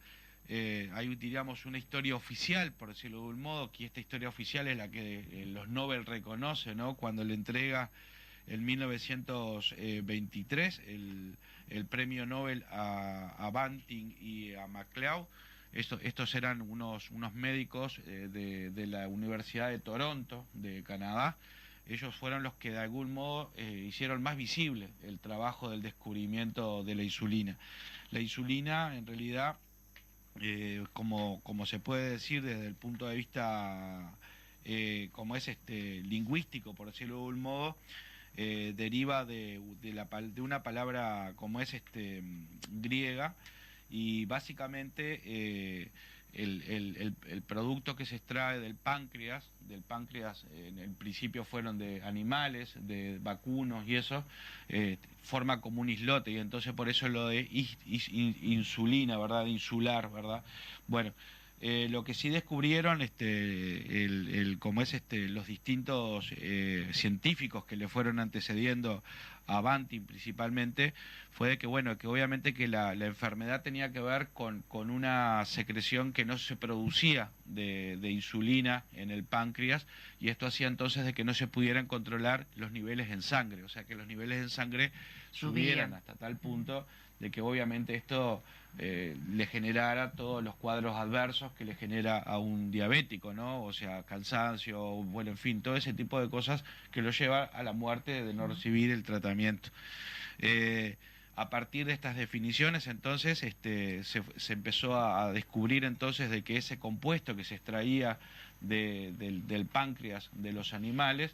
hay, diríamos, una historia oficial, por decirlo de algún modo, que esta historia oficial es la que los Nobel reconocen, ¿no? Cuando le entrega en 1923 el premio Nobel a Banting y a MacLeod. Estos eran unos médicos de la Universidad de Toronto, de Canadá. Ellos fueron los que de algún modo hicieron más visible el trabajo del descubrimiento de la insulina. La insulina, en realidad, como se puede decir desde el punto de vista como es lingüístico, por decirlo de algún modo, deriva de una palabra como es griega, y básicamente el producto que se extrae del páncreas en el principio fueron de animales, de vacunos y eso, forma como un islote, y entonces por eso lo de insulina, ¿verdad? Insular, ¿verdad? Bueno, Lo que sí descubrieron, como es los distintos científicos que le fueron antecediendo a Banting principalmente, fue de que bueno, que obviamente que la enfermedad tenía que ver con una secreción que no se producía de insulina en el páncreas, y esto hacía entonces de que no se pudieran controlar los niveles en sangre, o sea que los niveles en sangre subieran hasta tal punto de que obviamente esto le generara todos los cuadros adversos que le genera a un diabético, ¿no? O sea, cansancio, bueno, en fin, todo ese tipo de cosas que lo lleva a la muerte de no recibir el tratamiento. A partir de estas definiciones, entonces, se empezó a descubrir entonces de que ese compuesto que se extraía del páncreas de los animales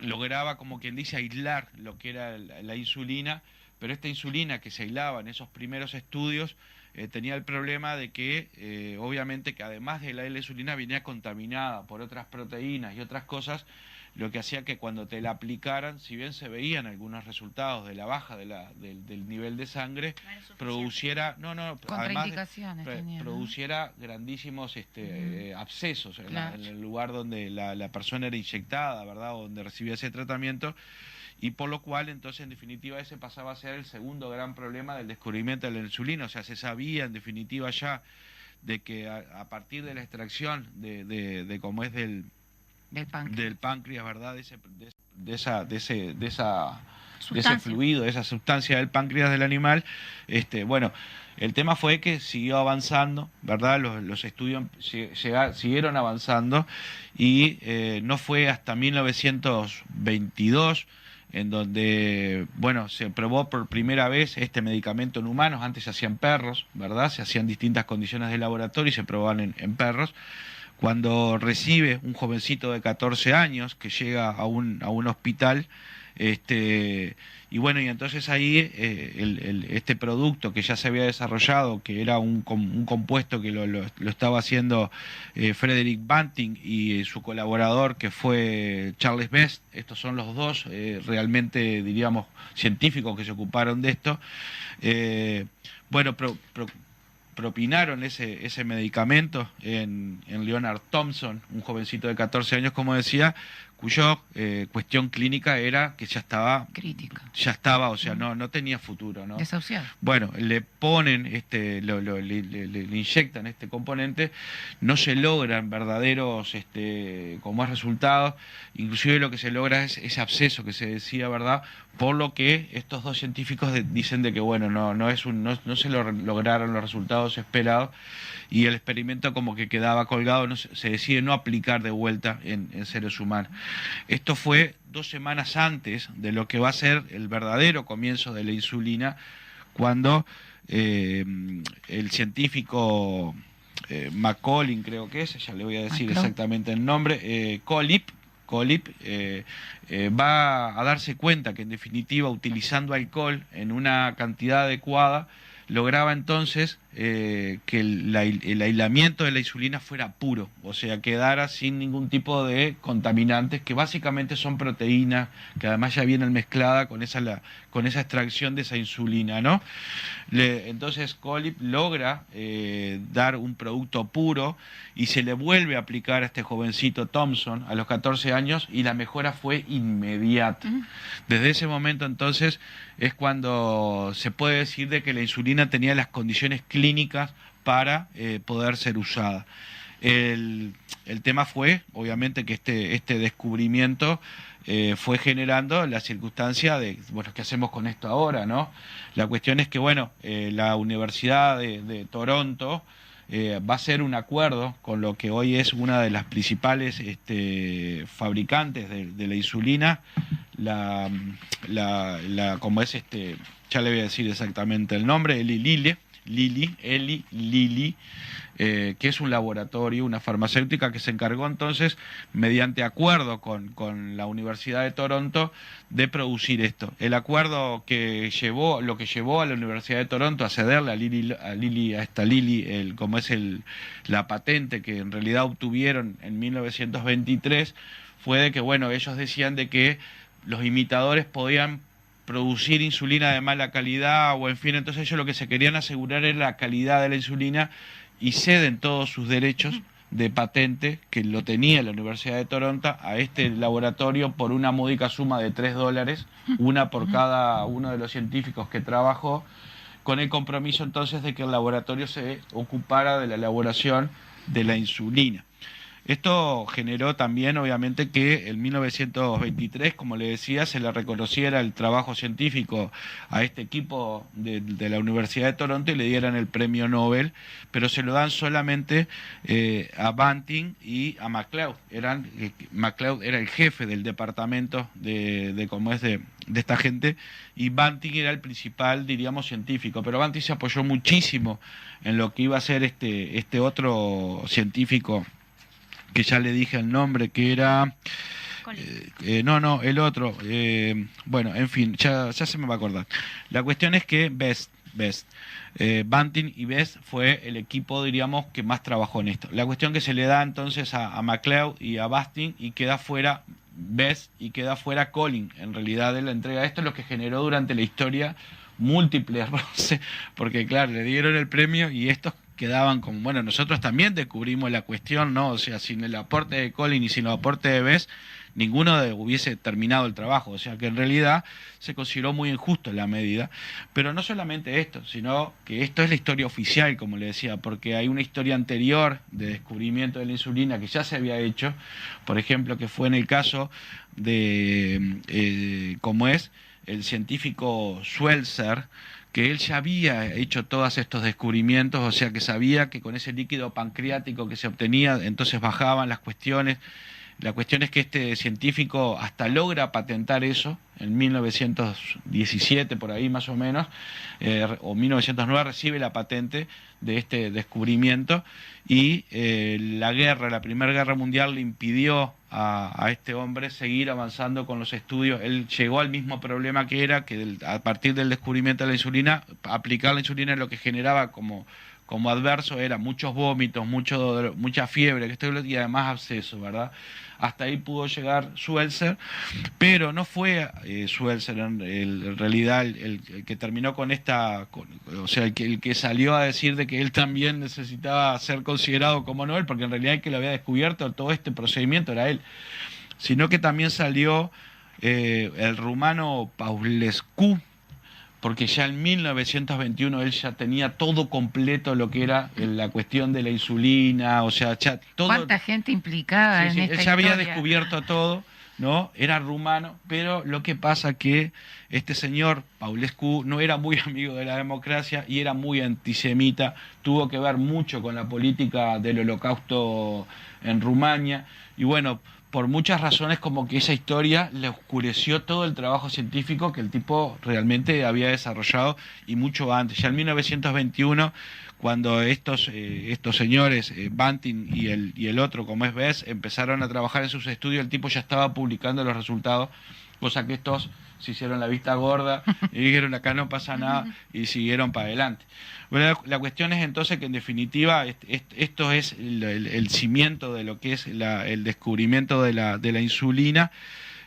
lograba, como quien dice, aislar lo que era la insulina, pero esta insulina que se aislaba en esos primeros estudios tenía el problema de que, obviamente, que además de la insulina venía contaminada por otras proteínas y otras cosas, lo que hacía que cuando te la aplicaran, si bien se veían algunos resultados de la baja del nivel de sangre, produciera, además produciera grandísimos abscesos en el lugar donde la persona era inyectada, ¿verdad? O donde recibía ese tratamiento, y por lo cual entonces en definitiva ese pasaba a ser el segundo gran problema del descubrimiento de la insulina. O sea, se sabía en definitiva ya de que a partir de la extracción de cómo es del páncreas, ¿verdad? De ese fluido, de esa sustancia del páncreas del animal, bueno, el tema fue que siguió avanzando, ¿verdad? Los estudios siguieron avanzando, y no fue hasta 1922 en donde, bueno, se probó por primera vez este medicamento en humanos. Antes se hacían perros, ¿verdad? Se hacían distintas condiciones de laboratorio y se probaban en perros. Cuando recibe un jovencito de 14 años que llega a un hospital, y bueno, y entonces ahí este producto que ya se había desarrollado, que era un compuesto que lo estaba haciendo Frederick Banting y su colaborador que fue Charles Best, estos son los dos realmente, diríamos, científicos que se ocuparon de esto, bueno, propinaron ese medicamento en Leonard Thompson, un jovencito de 14 años, como decía, cuyo cuestión clínica era que ya estaba crítica. Ya estaba, o sea, no tenía futuro, ¿no? Desahuciado. Bueno, le ponen, le inyectan este componente, no se logran verdaderos como resultados, inclusive lo que se logra es ese absceso que se decía, ¿verdad? Por lo que estos dos científicos dicen de que bueno, no se lograron los resultados esperados, y el experimento como que quedaba colgado, se decide no aplicar de vuelta en seres humanos. Esto fue 2 semanas antes de lo que va a ser el verdadero comienzo de la insulina, cuando el científico McCollin, creo que es, ya le voy a decir exactamente el nombre, Collip va a darse cuenta que en definitiva, utilizando alcohol en una cantidad adecuada, lograba entonces que el aislamiento de la insulina fuera puro, o sea, quedara sin ningún tipo de contaminantes, que básicamente son proteínas, que además ya vienen mezcladas con esa extracción de esa insulina, ¿no? Entonces Collip logra dar un producto puro, y se le vuelve a aplicar a este jovencito Thompson a los 14 años, y la mejora fue inmediata. Desde ese momento entonces es cuando se puede decir de que la insulina tenía las condiciones clínicas para poder ser usada. El tema fue, obviamente, que este descubrimiento fue generando la circunstancia de, bueno, ¿qué hacemos con esto ahora, no? La cuestión es que, bueno, la Universidad de Toronto va a hacer un acuerdo con lo que hoy es una de las principales fabricantes de la insulina, como es ya le voy a decir exactamente el nombre, Eli Lilly, que es un laboratorio, una farmacéutica que se encargó entonces, mediante acuerdo con la Universidad de Toronto, de producir esto. El acuerdo que llevó a la Universidad de Toronto a cederle a Lilly, como es la patente que en realidad obtuvieron en 1923, fue de que, bueno, ellos decían de que los imitadores podían producir insulina de mala calidad, o en fin, entonces ellos lo que se querían asegurar era la calidad de la insulina y ceden todos sus derechos de patente, que lo tenía la Universidad de Toronto, a este laboratorio por una módica suma de $3, una por cada uno de los científicos que trabajó, con el compromiso entonces de que el laboratorio se ocupara de la elaboración de la insulina. Esto generó también, obviamente, que en 1923, como le decía, se le reconociera el trabajo científico a este equipo de la Universidad de Toronto y le dieran el premio Nobel, pero se lo dan solamente a Banting y a MacLeod. MacLeod era el jefe del departamento de esta gente, y Banting era el principal, diríamos, científico. Pero Banting se apoyó muchísimo en lo que iba a ser este otro científico, que ya le dije el nombre, que era... el otro. Bueno, en fin, ya se me va a acordar. La cuestión es que Best, Banting y Best fue el equipo, diríamos, que más trabajó en esto. La cuestión que se le da entonces a MacLeod y a Banting, y queda fuera Best y queda fuera Collins, en realidad, de la entrega. Esto es lo que generó durante la historia múltiples roces, porque claro, le dieron el premio y estos quedaban como, bueno, nosotros también descubrimos la cuestión, ¿no? O sea, sin el aporte de Collins y sin el aporte de Best, ninguno hubiese terminado el trabajo. O sea, que en realidad se consideró muy injusto la medida. Pero no solamente esto, sino que esto es la historia oficial, como le decía, porque hay una historia anterior de descubrimiento de la insulina que ya se había hecho, por ejemplo, que fue en el caso de, como es, el científico Schweitzer, que él ya había hecho todos estos descubrimientos, o sea que sabía que con ese líquido pancreático que se obtenía, entonces bajaban las cuestiones. La cuestión es que este científico hasta logra patentar eso, en 1917 por ahí más o menos, o 1909 recibe la patente de este descubrimiento, y la Primera Guerra Mundial le impidió a este hombre seguir avanzando con los estudios. Él llegó al mismo problema, que era que a partir del descubrimiento de la insulina, aplicar la insulina lo que generaba como adverso era muchos vómitos, mucha fiebre, y además absceso, ¿verdad? Hasta ahí pudo llegar Schweitzer, pero no fue Schweitzer en realidad el que terminó con o sea, el que salió a decir de que él también necesitaba ser considerado como Nobel, porque en realidad el que lo había descubierto todo este procedimiento era él, sino que también salió el rumano Paulescu, porque ya en 1921 él ya tenía todo completo lo que era la cuestión de la insulina, o sea, ya todo... ¿Cuánta gente implicada en esta él ya había historia? descubierto todo, ¿no? Era rumano, pero lo que pasa que este señor Paulescu no era muy amigo de la democracia y era muy antisemita, tuvo que ver mucho con la política del Holocausto en Rumania, y bueno, por muchas razones, como que esa historia le oscureció todo el trabajo científico que el tipo realmente había desarrollado, y mucho antes. Ya en 1921, cuando estos señores, Banting y el otro, como es Best, empezaron a trabajar en sus estudios, el tipo ya estaba publicando los resultados, cosa que estos se hicieron la vista gorda y dijeron acá no pasa nada, y siguieron para adelante. Bueno, la cuestión es entonces que en definitiva esto es el cimiento de lo que es el descubrimiento de la insulina,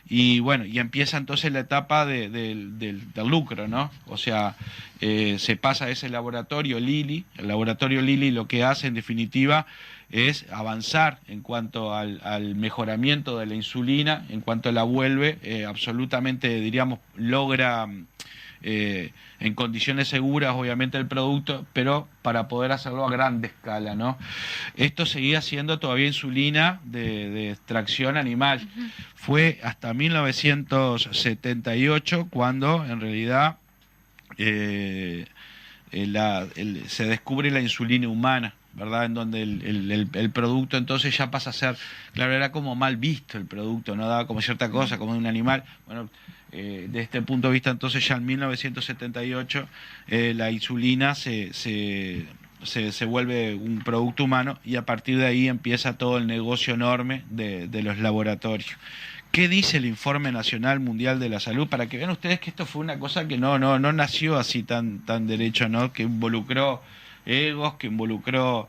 y bueno, y empieza entonces la etapa del lucro, ¿no? O sea, se pasa a ese laboratorio Lilly. El laboratorio Lilly lo que hace en definitiva es avanzar en cuanto al mejoramiento de la insulina, en cuanto la vuelve absolutamente, diríamos, logra en condiciones seguras, obviamente, el producto, pero para poder hacerlo a gran escala, ¿no? Esto seguía siendo todavía insulina de extracción animal. Fue hasta 1978 cuando en realidad se descubre la insulina humana, ¿verdad? En donde el producto entonces ya pasa a ser, claro, era como mal visto el producto, no daba como cierta cosa, como de un animal. Bueno, de este punto de vista entonces ya en 1978 la insulina se vuelve un producto humano, y a partir de ahí empieza todo el negocio enorme de los laboratorios. ¿Qué dice el Informe Nacional Mundial de la Salud? Para que vean ustedes que esto fue una cosa que no nació así tan derecho, ¿no? Que involucró egos, que involucró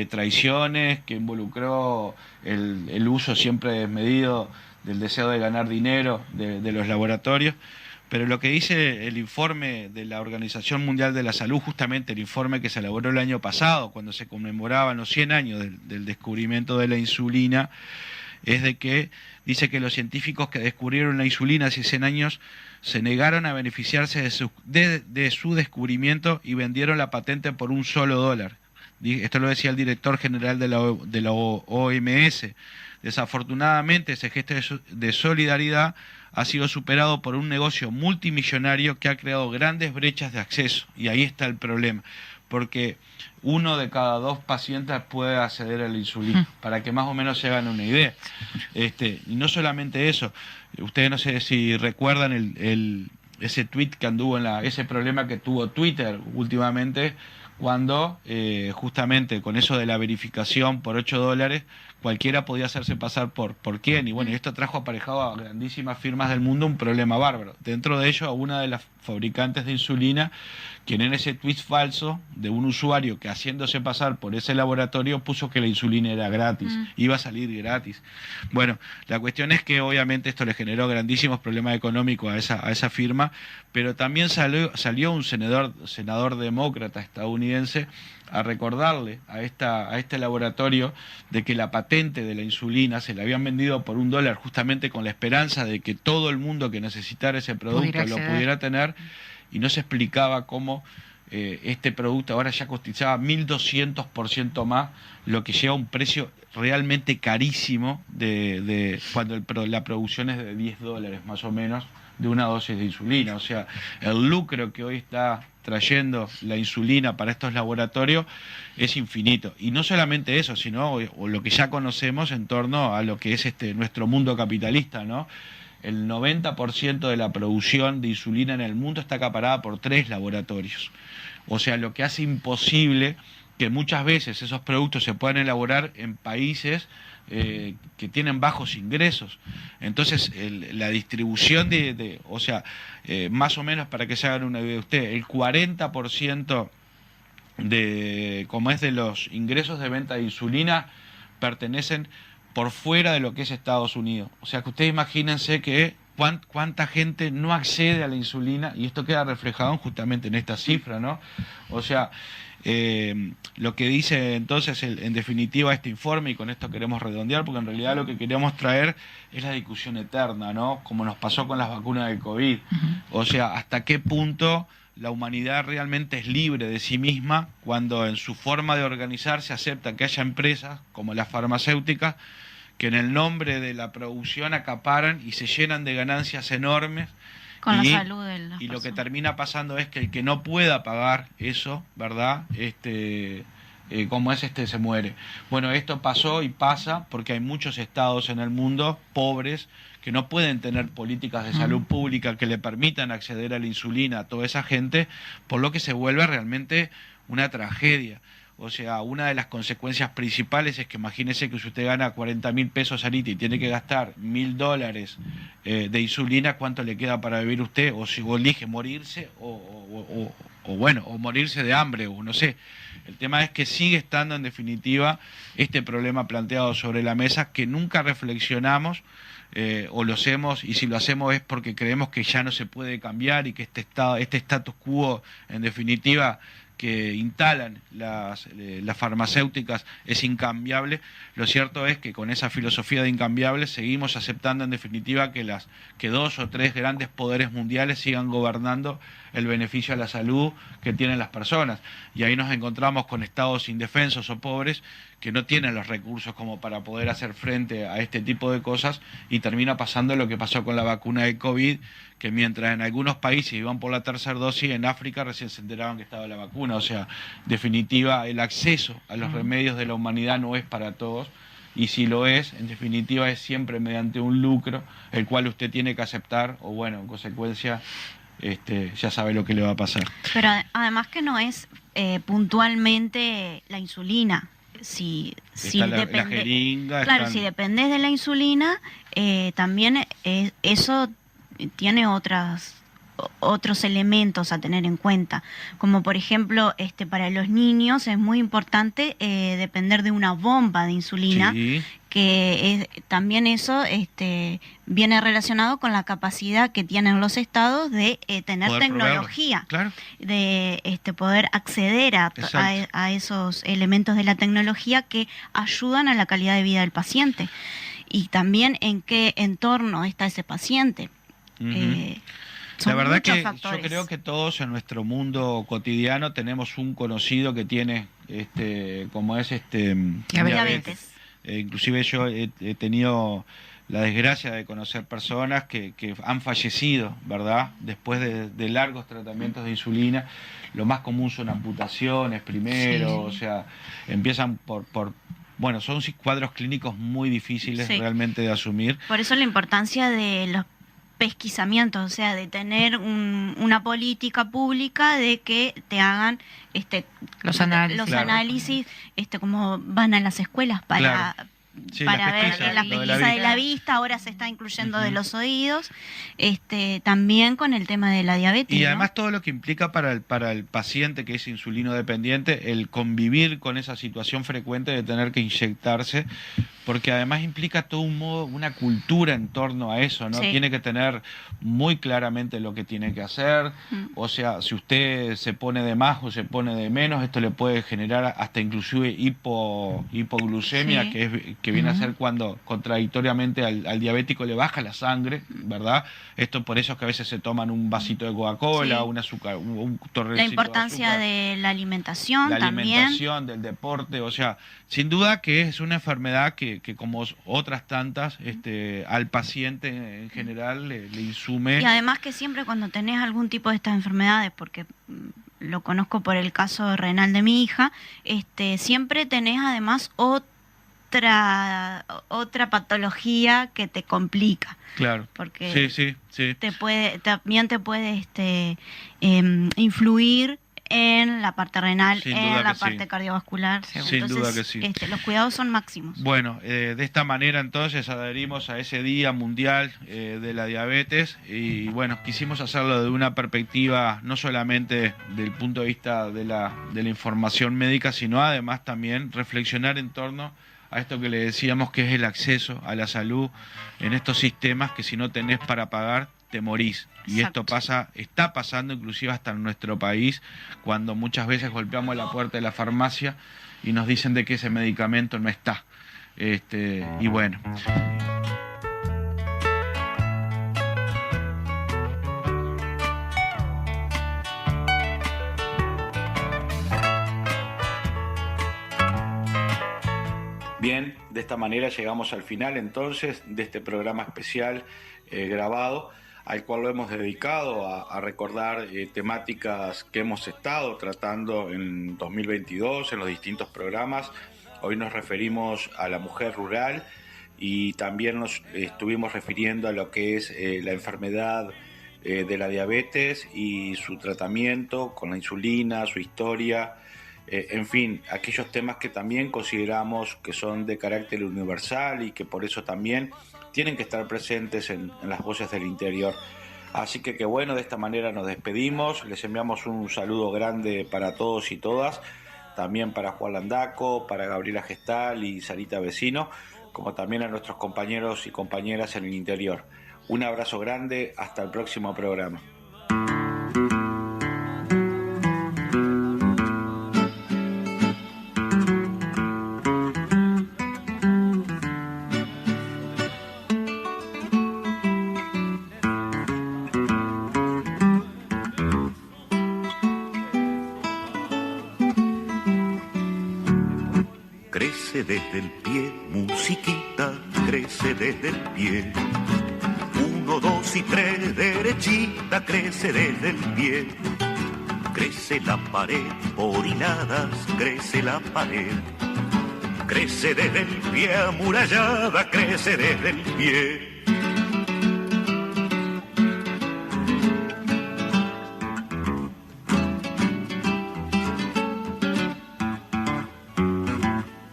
traiciones, que involucró el uso siempre desmedido del deseo de ganar dinero de los laboratorios. Pero lo que dice el informe de la Organización Mundial de la Salud, justamente el informe que se elaboró el año pasado, cuando se conmemoraban los 100 años del descubrimiento de la insulina, es de que dice que los científicos que descubrieron la insulina hace 100 años se negaron a beneficiarse de su descubrimiento y vendieron la patente por $1. Esto lo decía el director general de la OMS. Desafortunadamente, ese gesto de solidaridad ha sido superado por un negocio multimillonario que ha creado grandes brechas de acceso. Y ahí está el problema, porque 1 de cada 2 pacientes puede acceder a la insulina, para que más o menos se hagan una idea. Y no solamente eso, ustedes no sé si recuerdan ese tweet que anduvo ese problema que tuvo Twitter últimamente, cuando justamente con eso de la verificación por $8, cualquiera podía hacerse pasar por quién, y bueno, esto trajo aparejado a grandísimas firmas del mundo un problema bárbaro. Dentro de ello, a una de las fabricantes de insulina, quien en ese tweet falso de un usuario que haciéndose pasar por ese laboratorio puso que la insulina era gratis, iba a salir gratis. Bueno, la cuestión es que obviamente esto le generó grandísimos problemas económicos a esa firma, pero también salió un senador demócrata estadounidense a recordarle a este laboratorio de que la patente de la insulina se la habían vendido por $1 justamente con la esperanza de que todo el mundo que necesitara ese producto lo pudiera tener, y no se explicaba cómo este producto ahora ya cotizaba 1.200% más, lo que lleva a un precio realmente carísimo de cuando la producción es de $10 más o menos de una dosis de insulina. O sea, el lucro que hoy está trayendo la insulina para estos laboratorios es infinito. Y no solamente eso, sino o lo que ya conocemos en torno a lo que es nuestro mundo capitalista, ¿no? El 90% de la producción de insulina en el mundo está acaparada por 3 laboratorios. O sea, lo que hace imposible que muchas veces esos productos se puedan elaborar en países que tienen bajos ingresos. Entonces, la distribución o sea, más o menos para que se hagan una idea de usted, el 40% como es de los ingresos de venta de insulina pertenecen por fuera de lo que es Estados Unidos. O sea, que ustedes imagínense que cuánta gente no accede a la insulina, y esto queda reflejado justamente en esta cifra, ¿no? O sea, lo que dice entonces en definitiva este informe, y con esto queremos redondear, porque en realidad lo que queremos traer es la discusión eterna, ¿no? Como nos pasó con las vacunas del COVID. O sea, hasta qué punto la humanidad realmente es libre de sí misma cuando en su forma de organizarse acepta que haya empresas como las farmacéuticas que en el nombre de la producción acaparan y se llenan de ganancias enormes. Con la salud de las Y lo personas. que termina pasando es que el que no pueda pagar eso, ¿verdad? Como es se muere. Bueno, esto pasó y pasa porque hay muchos estados en el mundo pobres que no pueden tener políticas de salud pública que le permitan acceder a la insulina a toda esa gente, por lo que se vuelve realmente una tragedia. O sea, una de las consecuencias principales es que imagínese que si usted gana 40.000 pesos ahorita y tiene que gastar $1.000 de insulina, ¿cuánto le queda para vivir usted? O si elige morirse o morirse de hambre, o no sé. El tema es que sigue estando en definitiva este problema planteado sobre la mesa que nunca reflexionamos o lo hacemos, y si lo hacemos es porque creemos que ya no se puede cambiar y que este status quo en definitiva que instalan las farmacéuticas es incambiable. Lo cierto es que con esa filosofía de incambiables seguimos aceptando en definitiva que 2 o 3 grandes poderes mundiales sigan gobernando el beneficio a la salud que tienen las personas. Y ahí nos encontramos con estados indefensos o pobres que no tienen los recursos como para poder hacer frente a este tipo de cosas, y termina pasando lo que pasó con la vacuna de COVID, que mientras en algunos países iban por la 3ª dosis, en África recién se enteraban que estaba la vacuna. O sea, en definitiva, el acceso a los remedios de la humanidad no es para todos, y si lo es, en definitiva es siempre mediante un lucro, el cual usted tiene que aceptar, o bueno, en consecuencia, ya sabe lo que le va a pasar. Pero además que no es puntualmente la insulina. Si la jeringa. Claro, si dependes de la insulina, también eso tiene otros elementos a tener en cuenta, como por ejemplo para los niños es muy importante depender de una bomba de insulina, Sí. que también eso viene relacionado con la capacidad que tienen los estados de tener Poder tecnología, proveerlo, de poder acceder a esos elementos de la tecnología que ayudan a la calidad de vida del paciente y también en qué entorno está ese paciente. La verdad que factores. yo creo que todos en nuestro mundo cotidiano tenemos un conocido que tiene como es diabetes. Inclusive yo he tenido la desgracia de conocer personas que han fallecido, ¿verdad? Después de largos tratamientos de insulina. Lo más común son amputaciones primero, o sea, empiezan bueno, son cuadros clínicos muy difíciles realmente de asumir. Por eso la importancia de los pesquisamientos, o sea, de tener una política pública de que te hagan los análisis, como van a las escuelas para ver la pesquisa de la vista, ahora se está incluyendo de los oídos, también con el tema de la diabetes. Y además todo lo que implica para el paciente que es insulino dependiente, el convivir con esa situación frecuente de tener que inyectarse, porque además implica todo un modo, una cultura en torno a eso, ¿no? Tiene que tener muy claramente lo que tiene que hacer, o sea, si usted se pone de más o se pone de menos, esto le puede generar hasta inclusive hipoglucemia, que viene a ser cuando contradictoriamente al diabético le baja la sangre, ¿verdad? Esto por eso es que a veces se toman un vasito de Coca-Cola, un azúcar, un torrecito. La importancia de la alimentación también. La alimentación, del deporte, o sea, sin duda que es una enfermedad que como otras tantas, al paciente en general le insume. Y además que siempre cuando tenés algún tipo de estas enfermedades, porque lo conozco por el caso renal de mi hija, siempre tenés además otra patología que te complica. Claro. Porque sí. también te puede influir en la parte renal, en la parte cardiovascular. Sin duda que sí. Los cuidados son máximos. Bueno, de esta manera entonces adherimos a ese Día Mundial de la Diabetes y bueno, quisimos hacerlo de una perspectiva no solamente del punto de vista de la información médica, sino además también reflexionar en torno a esto que le decíamos que es el acceso a la salud en estos sistemas que si no tenés para pagar, te morís. Y esto está pasando inclusive hasta en nuestro país, cuando muchas veces golpeamos la puerta de la farmacia y nos dicen de que ese medicamento no está. Y bueno. Bien, de esta manera llegamos al final entonces de este programa especial grabado, al cual lo hemos dedicado a recordar temáticas que hemos estado tratando en 2022 en los distintos programas. Hoy nos referimos a la mujer rural y también nos estuvimos refiriendo a lo que es la enfermedad de la diabetes y su tratamiento con la insulina, su historia, en fin, aquellos temas que también consideramos que son de carácter universal y que por eso también tienen que estar presentes en las voces del interior. Así que bueno, de esta manera nos despedimos, les enviamos un saludo grande para todos y todas, también para Juan Landaco, para Gabriela Gestal y Sarita Vecino, como también a nuestros compañeros y compañeras en el interior. Un abrazo grande, hasta el próximo programa. Crece desde el pie, musiquita, crece desde el pie. 1, 2 y 3, derechita, crece desde el pie. Crece la pared, por hiladas, crece la pared. Crece desde el pie, amurallada, crece desde el pie.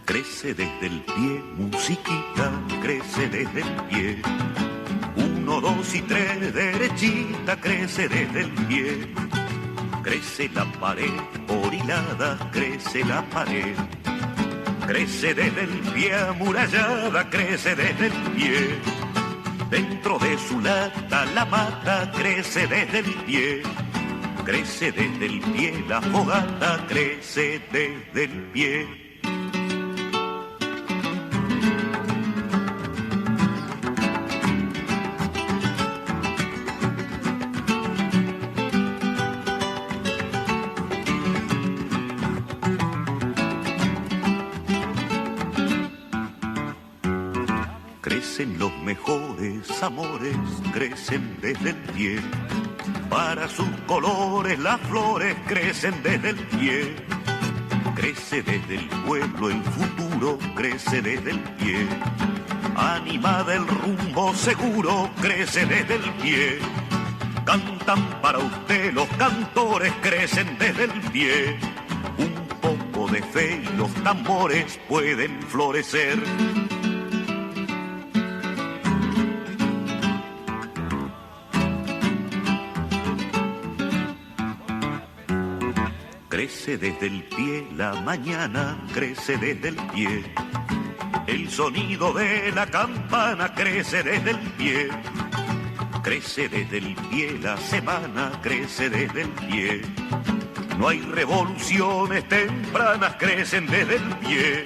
Crece desde el pie, musiquita, crece desde el pie. 1, 2 y 3, derechita, crece desde el pie. Crece la pared, por hilada, crece la pared. crece desde el pie, amurallada crece desde el pie. Dentro de su lata la mata crece desde el pie. Crece desde el pie, la fogata crece desde el pie. Crecen los mejores amores, crecen desde el pie. Para sus colores las flores crecen desde el pie. Crece desde el pueblo el futuro, crece desde el pie. Animada el rumbo seguro, crece desde el pie. Cantan para usted los cantores, crecen desde el pie. Un poco de fe y los tambores pueden florecer. Crece desde el pie la mañana, crece desde el pie. El sonido de la campana crece desde el pie. Crece desde el pie la semana, crece desde el pie. No hay revoluciones tempranas, crecen desde el pie.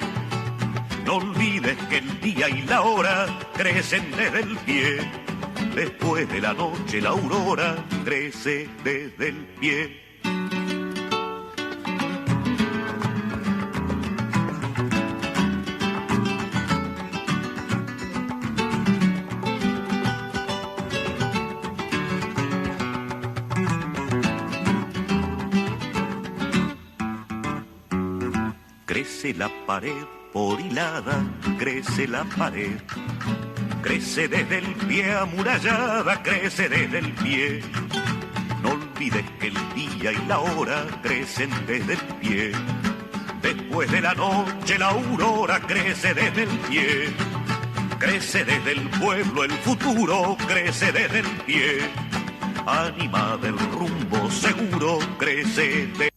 No olvides que el día y la hora crecen desde el pie. Después de la noche la aurora crece desde el pie. Crece la pared por hilada, crece la pared. Crece desde el pie amurallada, crece desde el pie. No olvides que el día y la hora crecen desde el pie. Después de la noche la aurora crece desde el pie. Crece desde el pueblo el futuro, crece desde el pie. Animada el rumbo seguro, crece desde